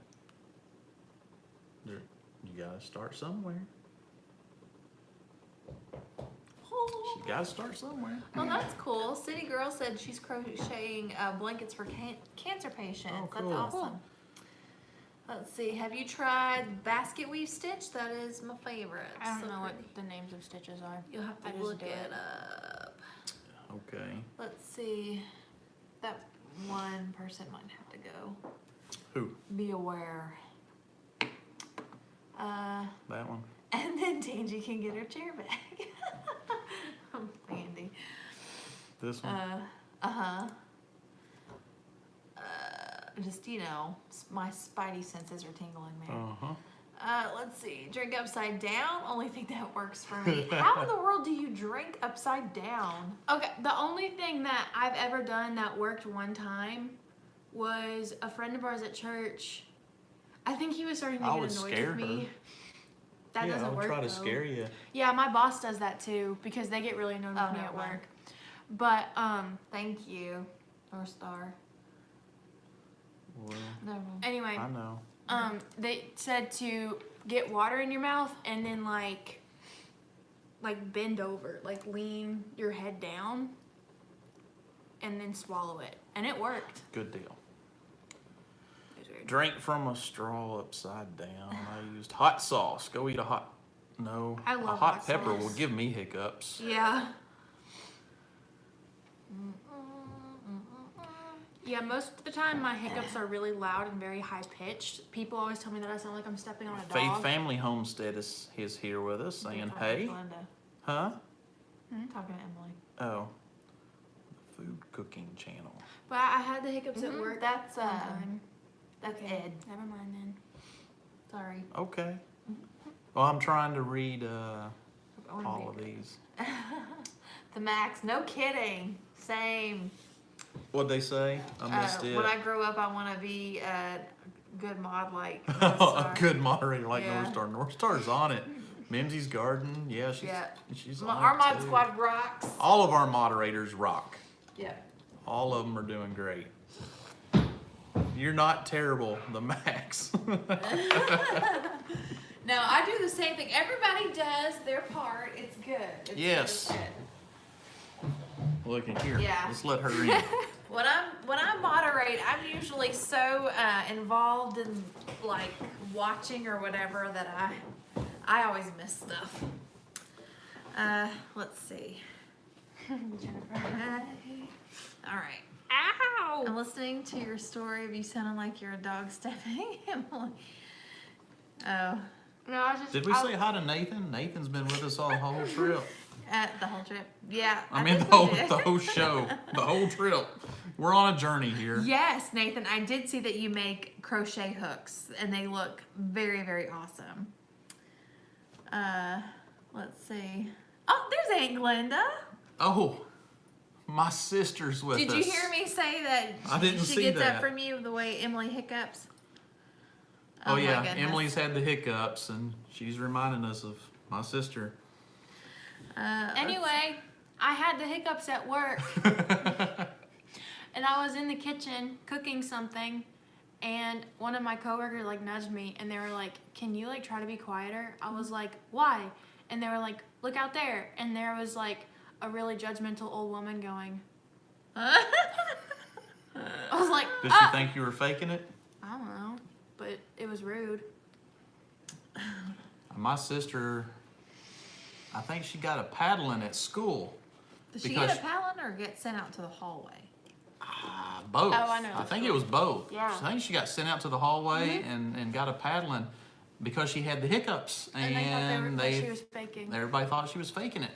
You gotta start somewhere. You gotta start somewhere. Well, that's cool. City Girl said she's crocheting blankets for cancer patients. Oh, That's cool. awesome. Let's see. Have you tried basket weave stitch? That is my favorite. I don't So know pretty. what the names of stitches are. You'll have I to just look do it it. up. Okay. Let's see. That one person might have to go. Who? Be aware. That one? And then Tangy can get her chair back. Andy. This one? Just, you know, my spidey senses are tingling there. Uh-huh. Let's see. Drink upside down. Only thing that works for me. How in the world do you drink upside down? Okay, the only thing that I've ever done that worked one time was a friend of ours at church. I think he was starting to I get would annoyed scare with me. her. That Yeah, doesn't I'll work try to though. scare you. Yeah, my boss does that too because they get really annoyed with Oh, me never at mind. work. But Thank you. North Star. Well, Never mind. anyway, I know. they said to get water in your mouth and then like bend over, like lean your head down and then swallow it. And it worked. Good deal. It was weird. Drink from a straw upside down. I used hot sauce. Go eat a hot... No. I a love hot hot pepper sauce. will give me hiccups. Yeah. Yeah, most of the time my hiccups are really loud and very high pitched. People always tell me that I sound like I'm stepping on a dog. Faith Family Homestead is here with us saying, I'm talking hey. to Glenda. Huh? I'm talking to Emily. Oh. Food cooking channel. But I had the hiccups at work. That's one time. that's Okay, Ed. Never mind then. Sorry. Okay. Well, I'm trying to read I wanna all be of these. The Max. No kidding. Same. What'd they say? I missed it. When I grow up, I want to be a good mod like A North Star. good moderator like Yeah. North Star. North Star's on it. Mimsy's Garden. Yeah, she's on Our it mod too. squad rocks. All of our moderators rock. Yeah. All of them are doing great. You're not terrible, the Max. No, I do the same thing. Everybody does their part. It's good. It's Yes. Good. Look at here. Yeah. Let's let her in. When I moderate, I'm usually so involved in like watching or whatever that I always miss stuff. Let's see. All right. Ow! I'm listening to your story of you sounding like you're a dog stepping Emily. Oh, No, I was just. Did we say hi to Nathan? Nathan's been with us all the whole trip. the whole trip. Yeah. I mean, think the we whole, did. the whole show, the whole trip. We're on a journey here. Yes, Nathan, I did see that you make crochet hooks and they look very, very awesome. Let's see. Oh, there's Aunt Glenda. Oh, my sister's with us. Did you hear me say that I didn't she see gets that. up from you the way Emily hiccups? Oh, my yeah, goodness. Emily's had the hiccups, and she's reminding us of my sister. Anyway, I had the hiccups at work, and I was in the kitchen cooking something, and one of my coworkers like nudged me, and they were like, "Can you like try to be quieter?" I was like, "Why?" And they were like, "Look out there," and there was like a really judgmental old woman going. I was like, Did she think you were faking it? I don't know, but it was rude. My sister, I think she got a paddling at school. Does she Because- get a paddling or get sent out to the hallway? Both. Oh, I know I the think it story. was both. Yeah. I think she got sent out to the hallway and got a paddling because she had the hiccups. And they thought that she was faking. everybody thought she was faking it.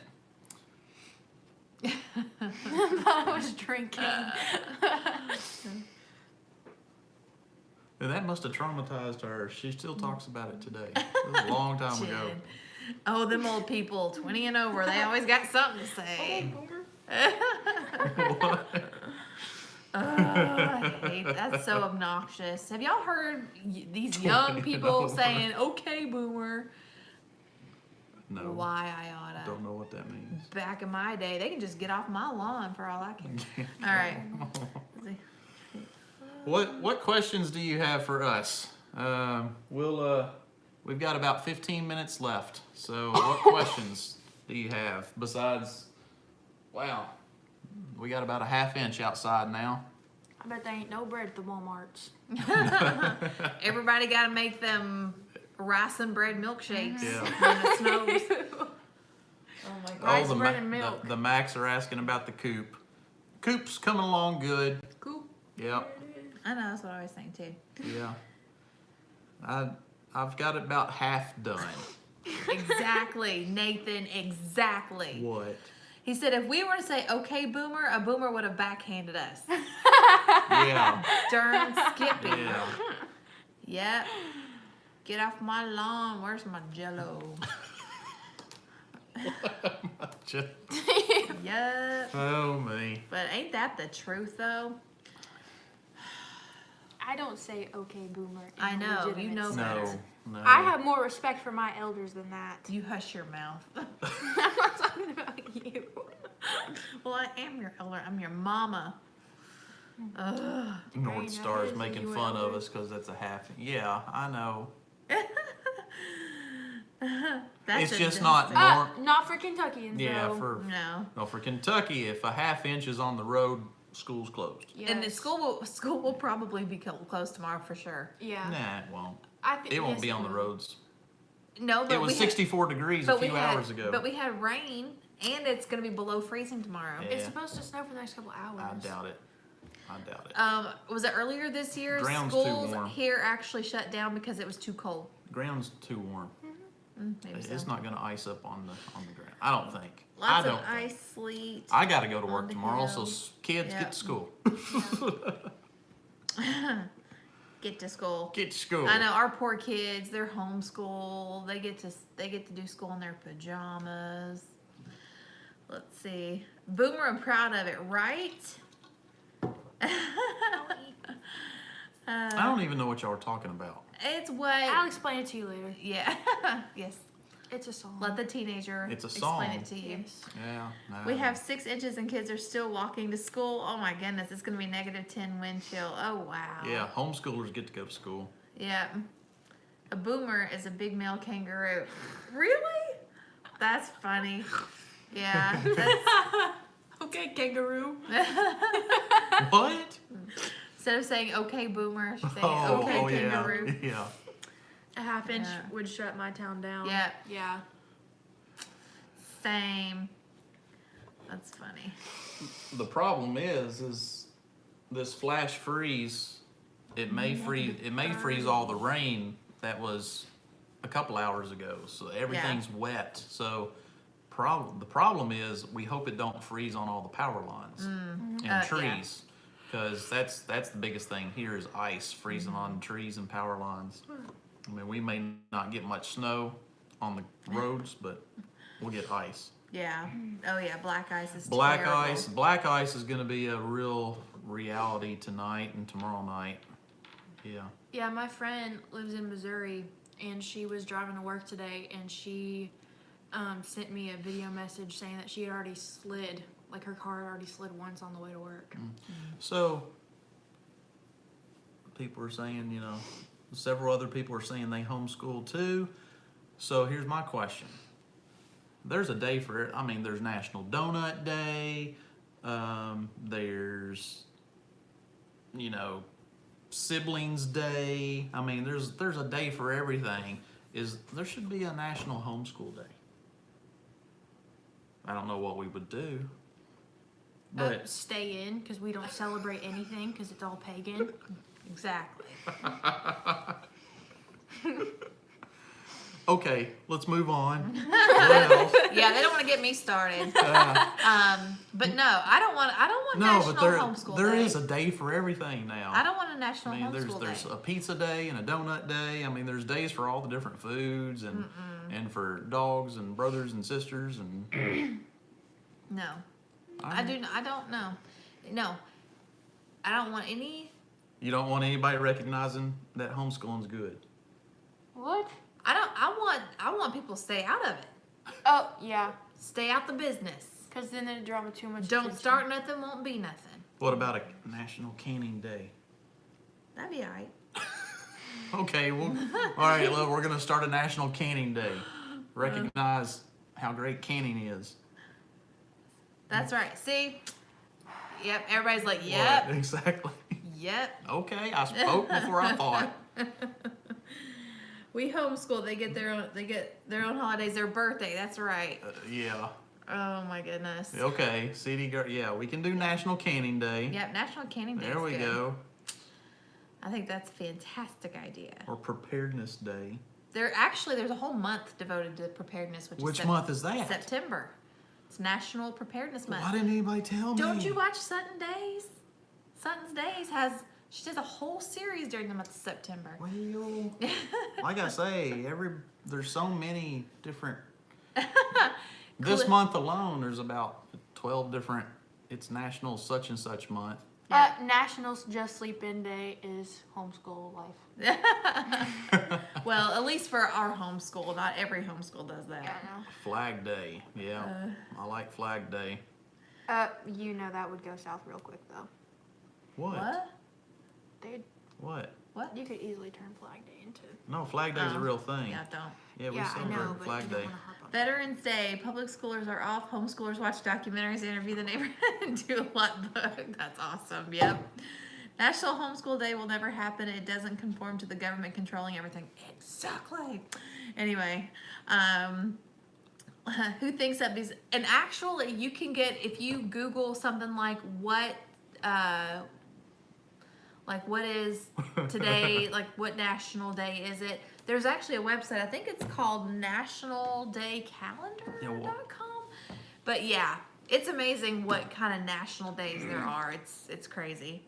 I was drinking. And that must have traumatized her. She still talks about it today. It was a long time ago. Jen. Oh, them old people, 20 and over, they always got something to say. What? Oh, I hate that's so obnoxious. Have y'all heard these young people saying, "Okay, boomer"? No. Why I oughta. Don't know what that means. Back in my day, they can just get off my lawn for all I care. All right. What questions do you have for us? We've got about 15 minutes left. So what questions do you have besides? Wow, we got about a half inch outside now. I bet there ain't no bread at the Walmarts. Everybody got to make them rice and bread milkshakes Yeah. when it snows. Oh my God. Rice, the, bread, and milk. the Macs are asking about the coop. Coop's coming along good. Cool. Yep. I know, that's what I was saying too. Yeah. I've got it about half done. Exactly, Nathan, exactly. What? He said if we were to say, "Okay, boomer," a boomer would have backhanded us. Yeah. Darn Skippy. Yeah. Yep. Get off my lawn. Where's my Jello? Yep. Oh me. But ain't that the truth, though? I don't say okay boomer. in I a know, you legitimate know sense. better. No. I have more respect for my elders than that. You hush your mouth. I'm not talking about you. Well, I am your elder. I'm your mama. Ugh. North Star's Is making you fun of elder? us because that's a half. Yeah, I know. That's It's just a not dusting. Not for Kentuckians, Yeah, though. No. for Kentucky, if a half inch is on the road, school's closed. Yes. And the school will probably be closed tomorrow for sure. Yeah. Nah, it won't. I think It won't yes, be on it the will. roads. No, but It was we had- 64 degrees a few hours ago. But we had rain And it's gonna be below freezing tomorrow. Yeah. It's supposed to snow for the next couple hours. I doubt it. Was it earlier this year? Ground's too Schools warm. here actually shut down because it was too cold. Ground's too warm. Maybe so. It's not gonna ice up on the ground. I don't think. Lots I don't of think. ice, sleet. I got to go to on work the tomorrow, so hill. kids Yeah. get to school. Get to school. Get to school. I know our poor kids. They're homeschooled. They get to do school in their pajamas. Let's see. Boomer, I'm proud of it, right? I don't even know what y'all are talking about. It's what. I'll explain it to you later. Yeah. Yes. It's a song. Let the teenager It's a explain song. it to you. Yes. Yeah. No. We have 6 inches and kids are still walking to school. Oh my goodness, it's gonna be -10 wind chill. Oh wow. Yeah, homeschoolers get to go to school. Yeah. A boomer is a big male kangaroo. Really? That's funny. Yeah. That's, Okay, kangaroo. What? instead of saying okay boomer, she's saying okay kangaroo. Yeah. A half inch Yeah. would shut my town down. Yeah. Yeah. Same. That's funny. The problem is this flash freeze. It may freeze. It may freeze all the rain that was a couple hours ago. So everything's wet. So the problem is we hope it don't freeze on all the power lines and Yeah. trees, because that's the biggest thing here is ice freezing on trees and power lines. I mean, we may not get much snow on the roads, but we'll get ice. Yeah. Oh yeah, black ice is Black terrible. ice. Black ice is going to be a real reality tonight and tomorrow night. Yeah. Yeah, my friend lives in Missouri, and she was driving to work today, and she sent me a video message saying that she had already slid, like her car had already slid once on the way to work. So people are saying, you know, several other people are saying they homeschool too. So here's my question. There's a day for it. I mean, there's National Donut Day. There's, you know, Siblings Day. I mean, there's a day for everything. There should be a National Homeschool Day. I don't know what we would do. But Stay in, because we don't celebrate anything, because it's all pagan. Exactly. okay, let's move on. What else? Yeah, they don't want to get me started. But no, I don't want No, National but Homeschool there Day. is a day for everything now. I don't want a I National mean, there's Homeschool Day. a pizza day and a donut day. I mean, there's days for all the different foods and for dogs and brothers and sisters and No, I don't know. No, I don't want any. You don't want anybody recognizing that homeschooling's good. What? I want people to stay out of it. Oh, yeah. Stay out the business. Because then it'd draw too much Don't attention. start nothing, won't be nothing. What about a National Canning Day? That'd be alright. Okay, well, all right, well, we're gonna start a National Canning Day. Recognize how great canning is. That's right. See? Yep. Everybody's like, yep, What? Exactly. yep. Okay, I spoke before I thought. We homeschool. They get their own holidays. Their birthday. That's right. Yeah. Oh my goodness. Okay, CD girl. Yeah, we can do National Canning Day. Yep. National Canning Day. There is we good. go. I think that's a fantastic idea. Or Preparedness Day. There's a whole month devoted to preparedness, Which is month is that? September. It's National Preparedness Month. Why didn't anybody tell me? Don't you watch Sutton Days? Sutton's Days she does a whole series during the month of September. Well, like I say, there's so many different. This month alone, there's about 12 different. It's National Such and Such Month. National Just Sleep In Day is homeschool life. Well, at least for our homeschool, not every homeschool does that. Yeah, I know. Flag Day. Yeah, I like Flag Day. You know that would go south real quick though. What? They'd, What? What? you could easily turn Flag Day into. No, Flag Day's a real thing. Yeah, don't. Yeah, we Yeah, I celebrate know, but Flag you Day. don't want to harp on it. Veterans Day. Public schoolers are off. Homeschoolers watch documentaries, interview the neighborhood, and do a lot book. That's awesome. Yep. National Homeschool Day will never happen. It doesn't conform to the government controlling everything. Exactly. Anyway, who thinks up these, and actually you can get, if you Google something like what is today, like what national day is it? There's actually a website, I think it's called nationaldaycalendar.com. But yeah, it's amazing what kind of national days there are. It's crazy.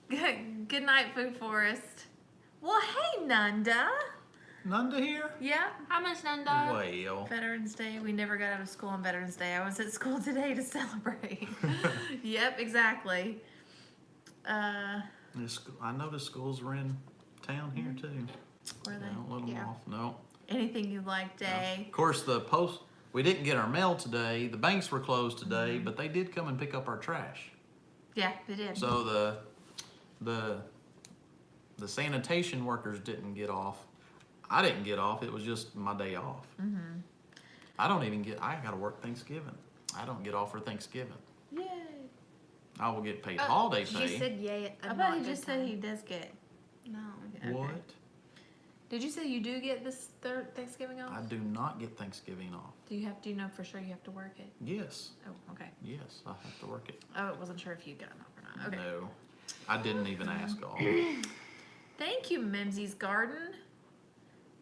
Good night, Food Forest. Well, hey, Nanda. Nanda here? Yeah. Hi, Miss Nanda. Well. Veterans Day. We never got out of school on Veterans Day. I was at school today to celebrate. Yep, exactly. I noticed schools are in town here too. Were they? Don't let them Yeah. off. No. Anything you like, No. Day? Of course, we didn't get our mail today. The banks were closed today, but they did come and pick up our trash. Yeah, they did. So the sanitation workers didn't get off. I didn't get off. It was just my day off. Mm-hmm. I got to work Thanksgiving. I don't get off for Thanksgiving. Yay. I will get paid holiday She pay. said yay. I bet he just said he does get. No. Okay. What? Did you say you do get this third Thanksgiving off? I do not get Thanksgiving off. Do you know for sure you have to work it? Yes. Oh, okay. Yes, I have to work it. Oh, I wasn't sure if you got it off or not. Okay. No. I didn't even ask all. Thank you, Mimsy's Garden.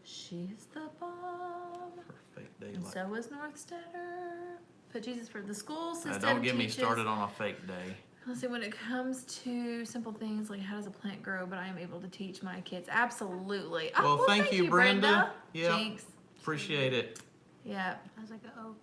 She's the bomb. Perfect day. And so is Northstetter. Put Jesus for the school system. Don't get me teaches- started on a fake day. Let's see, when it comes to simple things like how does a plant grow, but I am able to teach my kids. Absolutely. Oh, Well, thank you, Brenda. Yeah. Jinx. Appreciate it. Yeah. I was like, oh,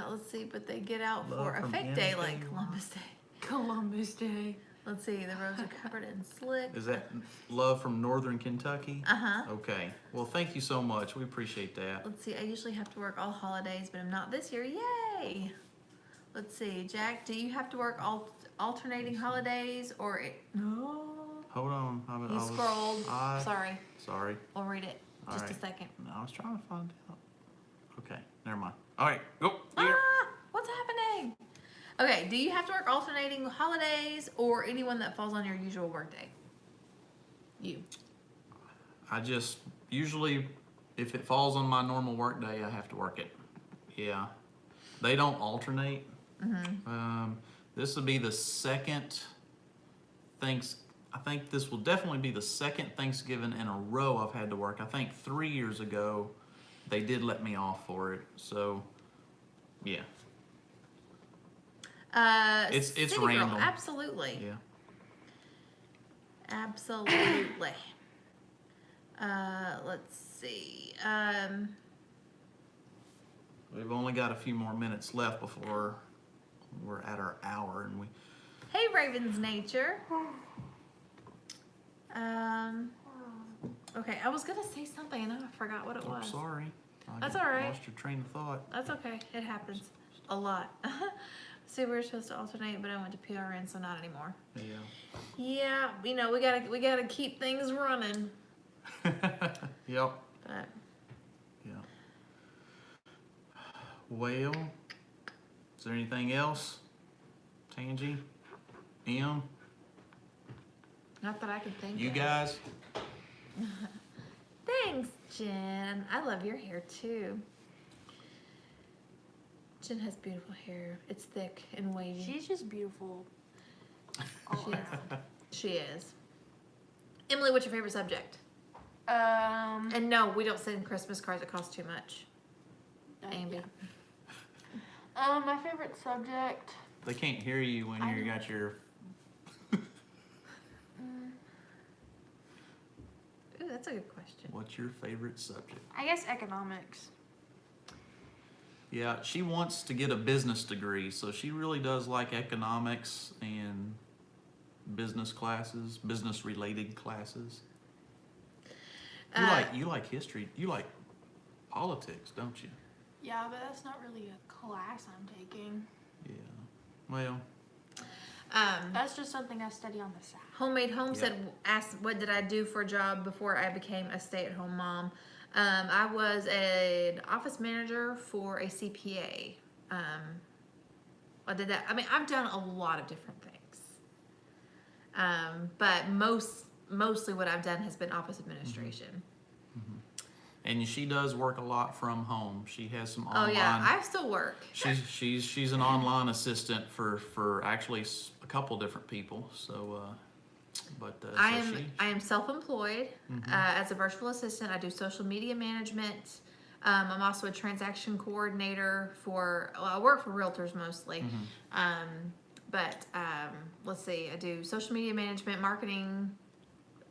Let's see, but they get out Love for a from fake day anything like you Columbus Day. Columbus Day. Let's see, the roads are covered in slick. Is that love from Northern Kentucky? Uh-huh. Okay. Well, thank you so much. We appreciate that. Let's see, I usually have to work all holidays, but I'm not this year. Yay! Let's see, Jack, do you have to work alternating holidays or no? Hold on. You scrolled. Sorry. Sorry. We'll read it. All Just a right. second. No, I was trying to find out. Okay. Never mind. All right. Go. Here. Ah! What's happening? Okay, do you have to work alternating holidays or anyone that falls on your usual workday? You. I just usually, if it falls on my normal work day, I have to work it. Yeah. They don't alternate. This will be the second I think this will definitely be the second Thanksgiving in a row I've had to work. I think 3 years ago they did let me off for it. So, yeah. It's City Girl, random. absolutely. Yeah. Absolutely. Let's see. We've only got a few more minutes left before we're at our hour, and we. Hey, Raven's Nature. Okay, I was gonna say something and then I forgot what it I'm was. sorry. That's all right. Lost your train of thought. That's okay. It happens a lot. See, we were supposed to alternate, but I went to PRN, so not anymore. Yeah. Yeah, we gotta keep things running. Yep. But Yeah. Well, is there anything else? Tangy? M? not that I can think You of. guys? Thanks, Jen. I love your hair too. Jen has beautiful hair. It's thick and wavy. She's just beautiful. She is. She is. Emily, what's your favorite subject? And no, we don't send Christmas cards. It costs too much. Ambi. My favorite subject. They can't hear you when you got your. Ooh, that's a good question. What's your favorite subject? I guess economics. Yeah, she wants to get a business degree, so she really does like economics and business classes, business related classes. You like history. You like politics, don't you? Yeah, but that's not really a class I'm taking. Yeah. Well, That's just something I study on the side. Homemade Homestead asked, what did I do for a job before I became a stay-at-home mom? I was an office manager for a CPA. I did that. I mean, I've done a lot of different things. But mostly what I've done has been office administration. And she does work a lot from home. She has some Oh online. yeah, I still work. She's an online assistant for actually a couple different people. So, I so am she. I am self-employed as a virtual assistant. I do social media management. I'm also a transaction coordinator for. Well, I work for realtors mostly, but let's see. I do social media management, marketing.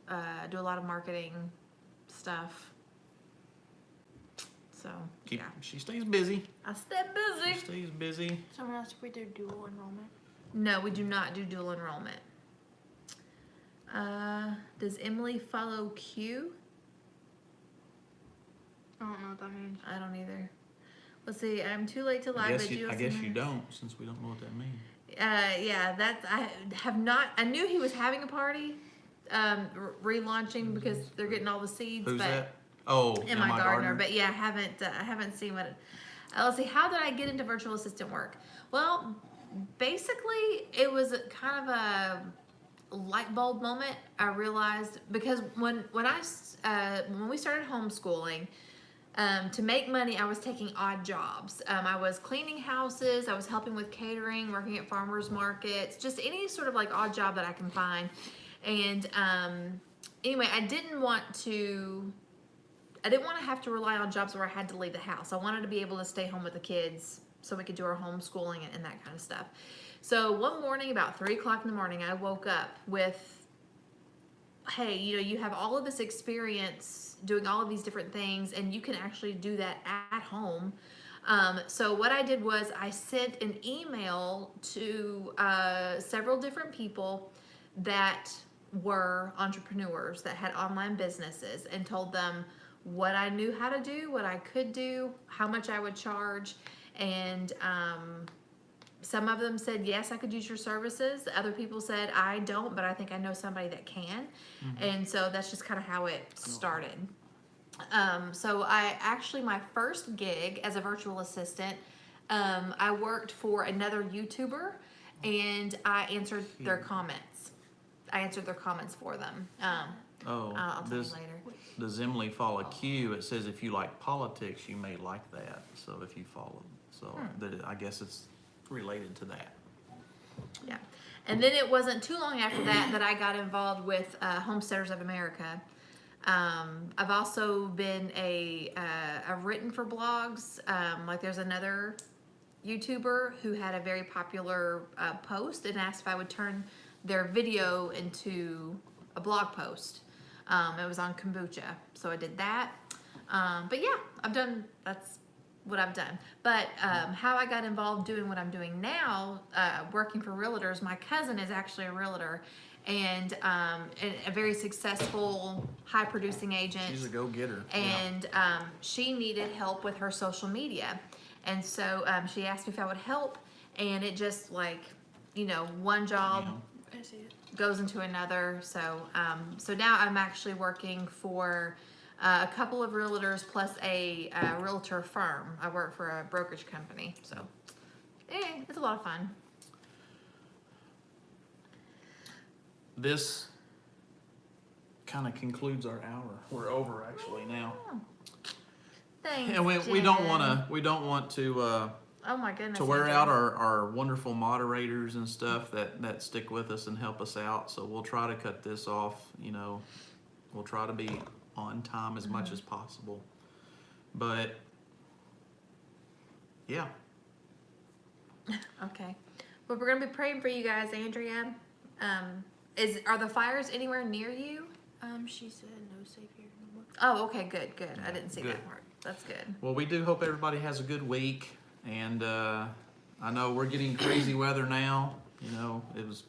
I do a lot of marketing stuff. So She stays busy. I stay She busy. stays busy. Someone asked if we do dual enrollment. No, we do not do dual enrollment. Does Emily follow Q? I don't know what that means. I don't either. Let's see. I'm too late to I live. guess you don't, since we don't know what that means. Yeah, that's I have not. I knew he was having a party, relaunching because they're getting all the seeds. Who's but that? Oh, Am I Gardner? But yeah, I haven't seen what. Let's see. How did I get into virtual assistant work? Well, basically, it was kind of a light bulb moment. I realized because when we started homeschooling. To make money, I was taking odd jobs. I was cleaning houses, I was helping with catering, working at farmers markets, just any sort of like odd job that I can find. And anyway, I didn't want to have to rely on jobs where I had to leave the house. I wanted to be able to stay home with the kids so we could do our homeschooling and that kind of stuff. So one morning, about 3 o'clock in the morning, I woke up with, hey, you have all of this experience doing all of these different things, and you can actually do that at home. So what I did was I sent an email to several different people that were entrepreneurs that had online businesses and told them what I knew how to do, what I could do, how much I would charge, and some of them said, yes, I could use your services. Other people said, I don't, but I think I know somebody that can. And so that's just kind of how it started. So my first gig as a virtual assistant, I worked for another YouTuber and I answered their comments. I answered their comments for them. I'll tell you later. Does Emily follow Q? It says if you like politics, you may like that. So if you follow, I guess it's related to that. Yeah. And then it wasn't too long after that I got involved with Homesteaders of America. I've also been I've written for blogs. Like there's another YouTuber who had a very popular post and asked if I would turn their video into a blog post. It was on kombucha, so I did that. But yeah, that's what I've done. But how I got involved doing what I'm doing now, working for realtors, my cousin is actually a realtor and a very successful, high producing agent. She's a go-getter. And she needed help with her social media. And so she asked me if I would help, and it just one job I see it. goes into another. So now I'm actually working for a couple of realtors plus a realtor firm. I work for a brokerage company. So it's a lot of fun. This kind of concludes our hour. We're over actually now. Thanks. And we don't want to Oh my goodness. to wear Andrew. out our wonderful moderators and stuff that stick with us and help us out. So we'll try to cut this off. We'll try to be on time as much as possible. But yeah. Okay. Well, we're gonna be praying for you guys, Andrea. Are the fires anywhere near you? She said no safe here no more. Oh, okay, good. I didn't see Good. that part. That's good. Well, we do hope everybody has a good week. And I know we're getting crazy weather now. It was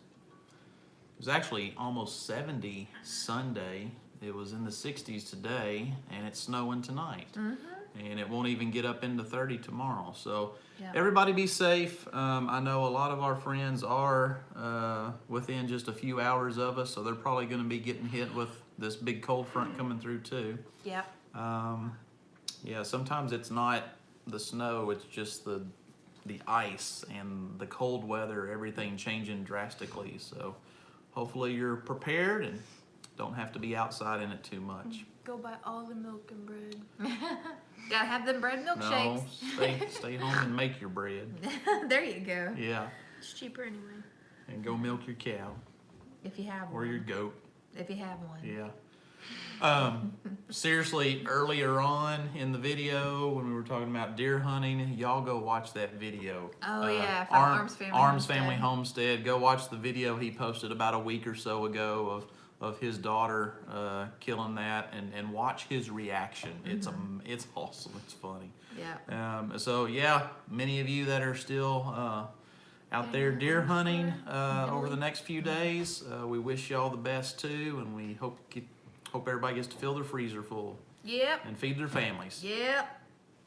actually almost 70 Sunday. It was in the 60s today, and it's snowing tonight. And it won't even get up into 30 tomorrow. So everybody be safe. I know a lot of our friends are within just a few hours of us, so they're probably going to be getting hit with this big cold front coming through too. Yep. Sometimes it's not the snow, it's just the ice and the cold weather, everything changing drastically. So hopefully you're prepared and Don't have to be outside in it too much. Go buy all the milk and bread. Gotta have them bread milkshakes. No, stay home and make your bread. There you go. Yeah, It's cheaper anyway. and go milk your cow If you have or one. your goat. If you have one. Yeah. Seriously, earlier on in the video when we were talking about deer hunting, y'all go watch that video. Oh, yeah, from Arms Family Family Homestead. Go watch the video he posted about a week or so ago of his daughter killing that, and watch his reaction. It's awesome. It's funny. Yeah. So yeah, many of you that are still out there deer hunting over the next few days, we wish y'all the best too, and we hope everybody gets to fill their freezer full Yep. and feed their families. Yep.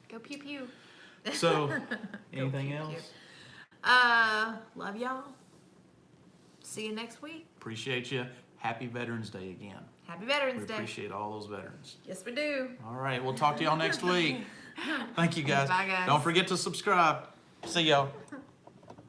Go pew pew. So, anything pew, else? pew. Love y'all. See you next week. Appreciate you. Happy Veterans Day again. Happy We Veterans Day. appreciate all those veterans. Yes, we do. All right, we'll talk to y'all next week. Thank you guys. Bye, guys. Don't forget to subscribe. See y'all.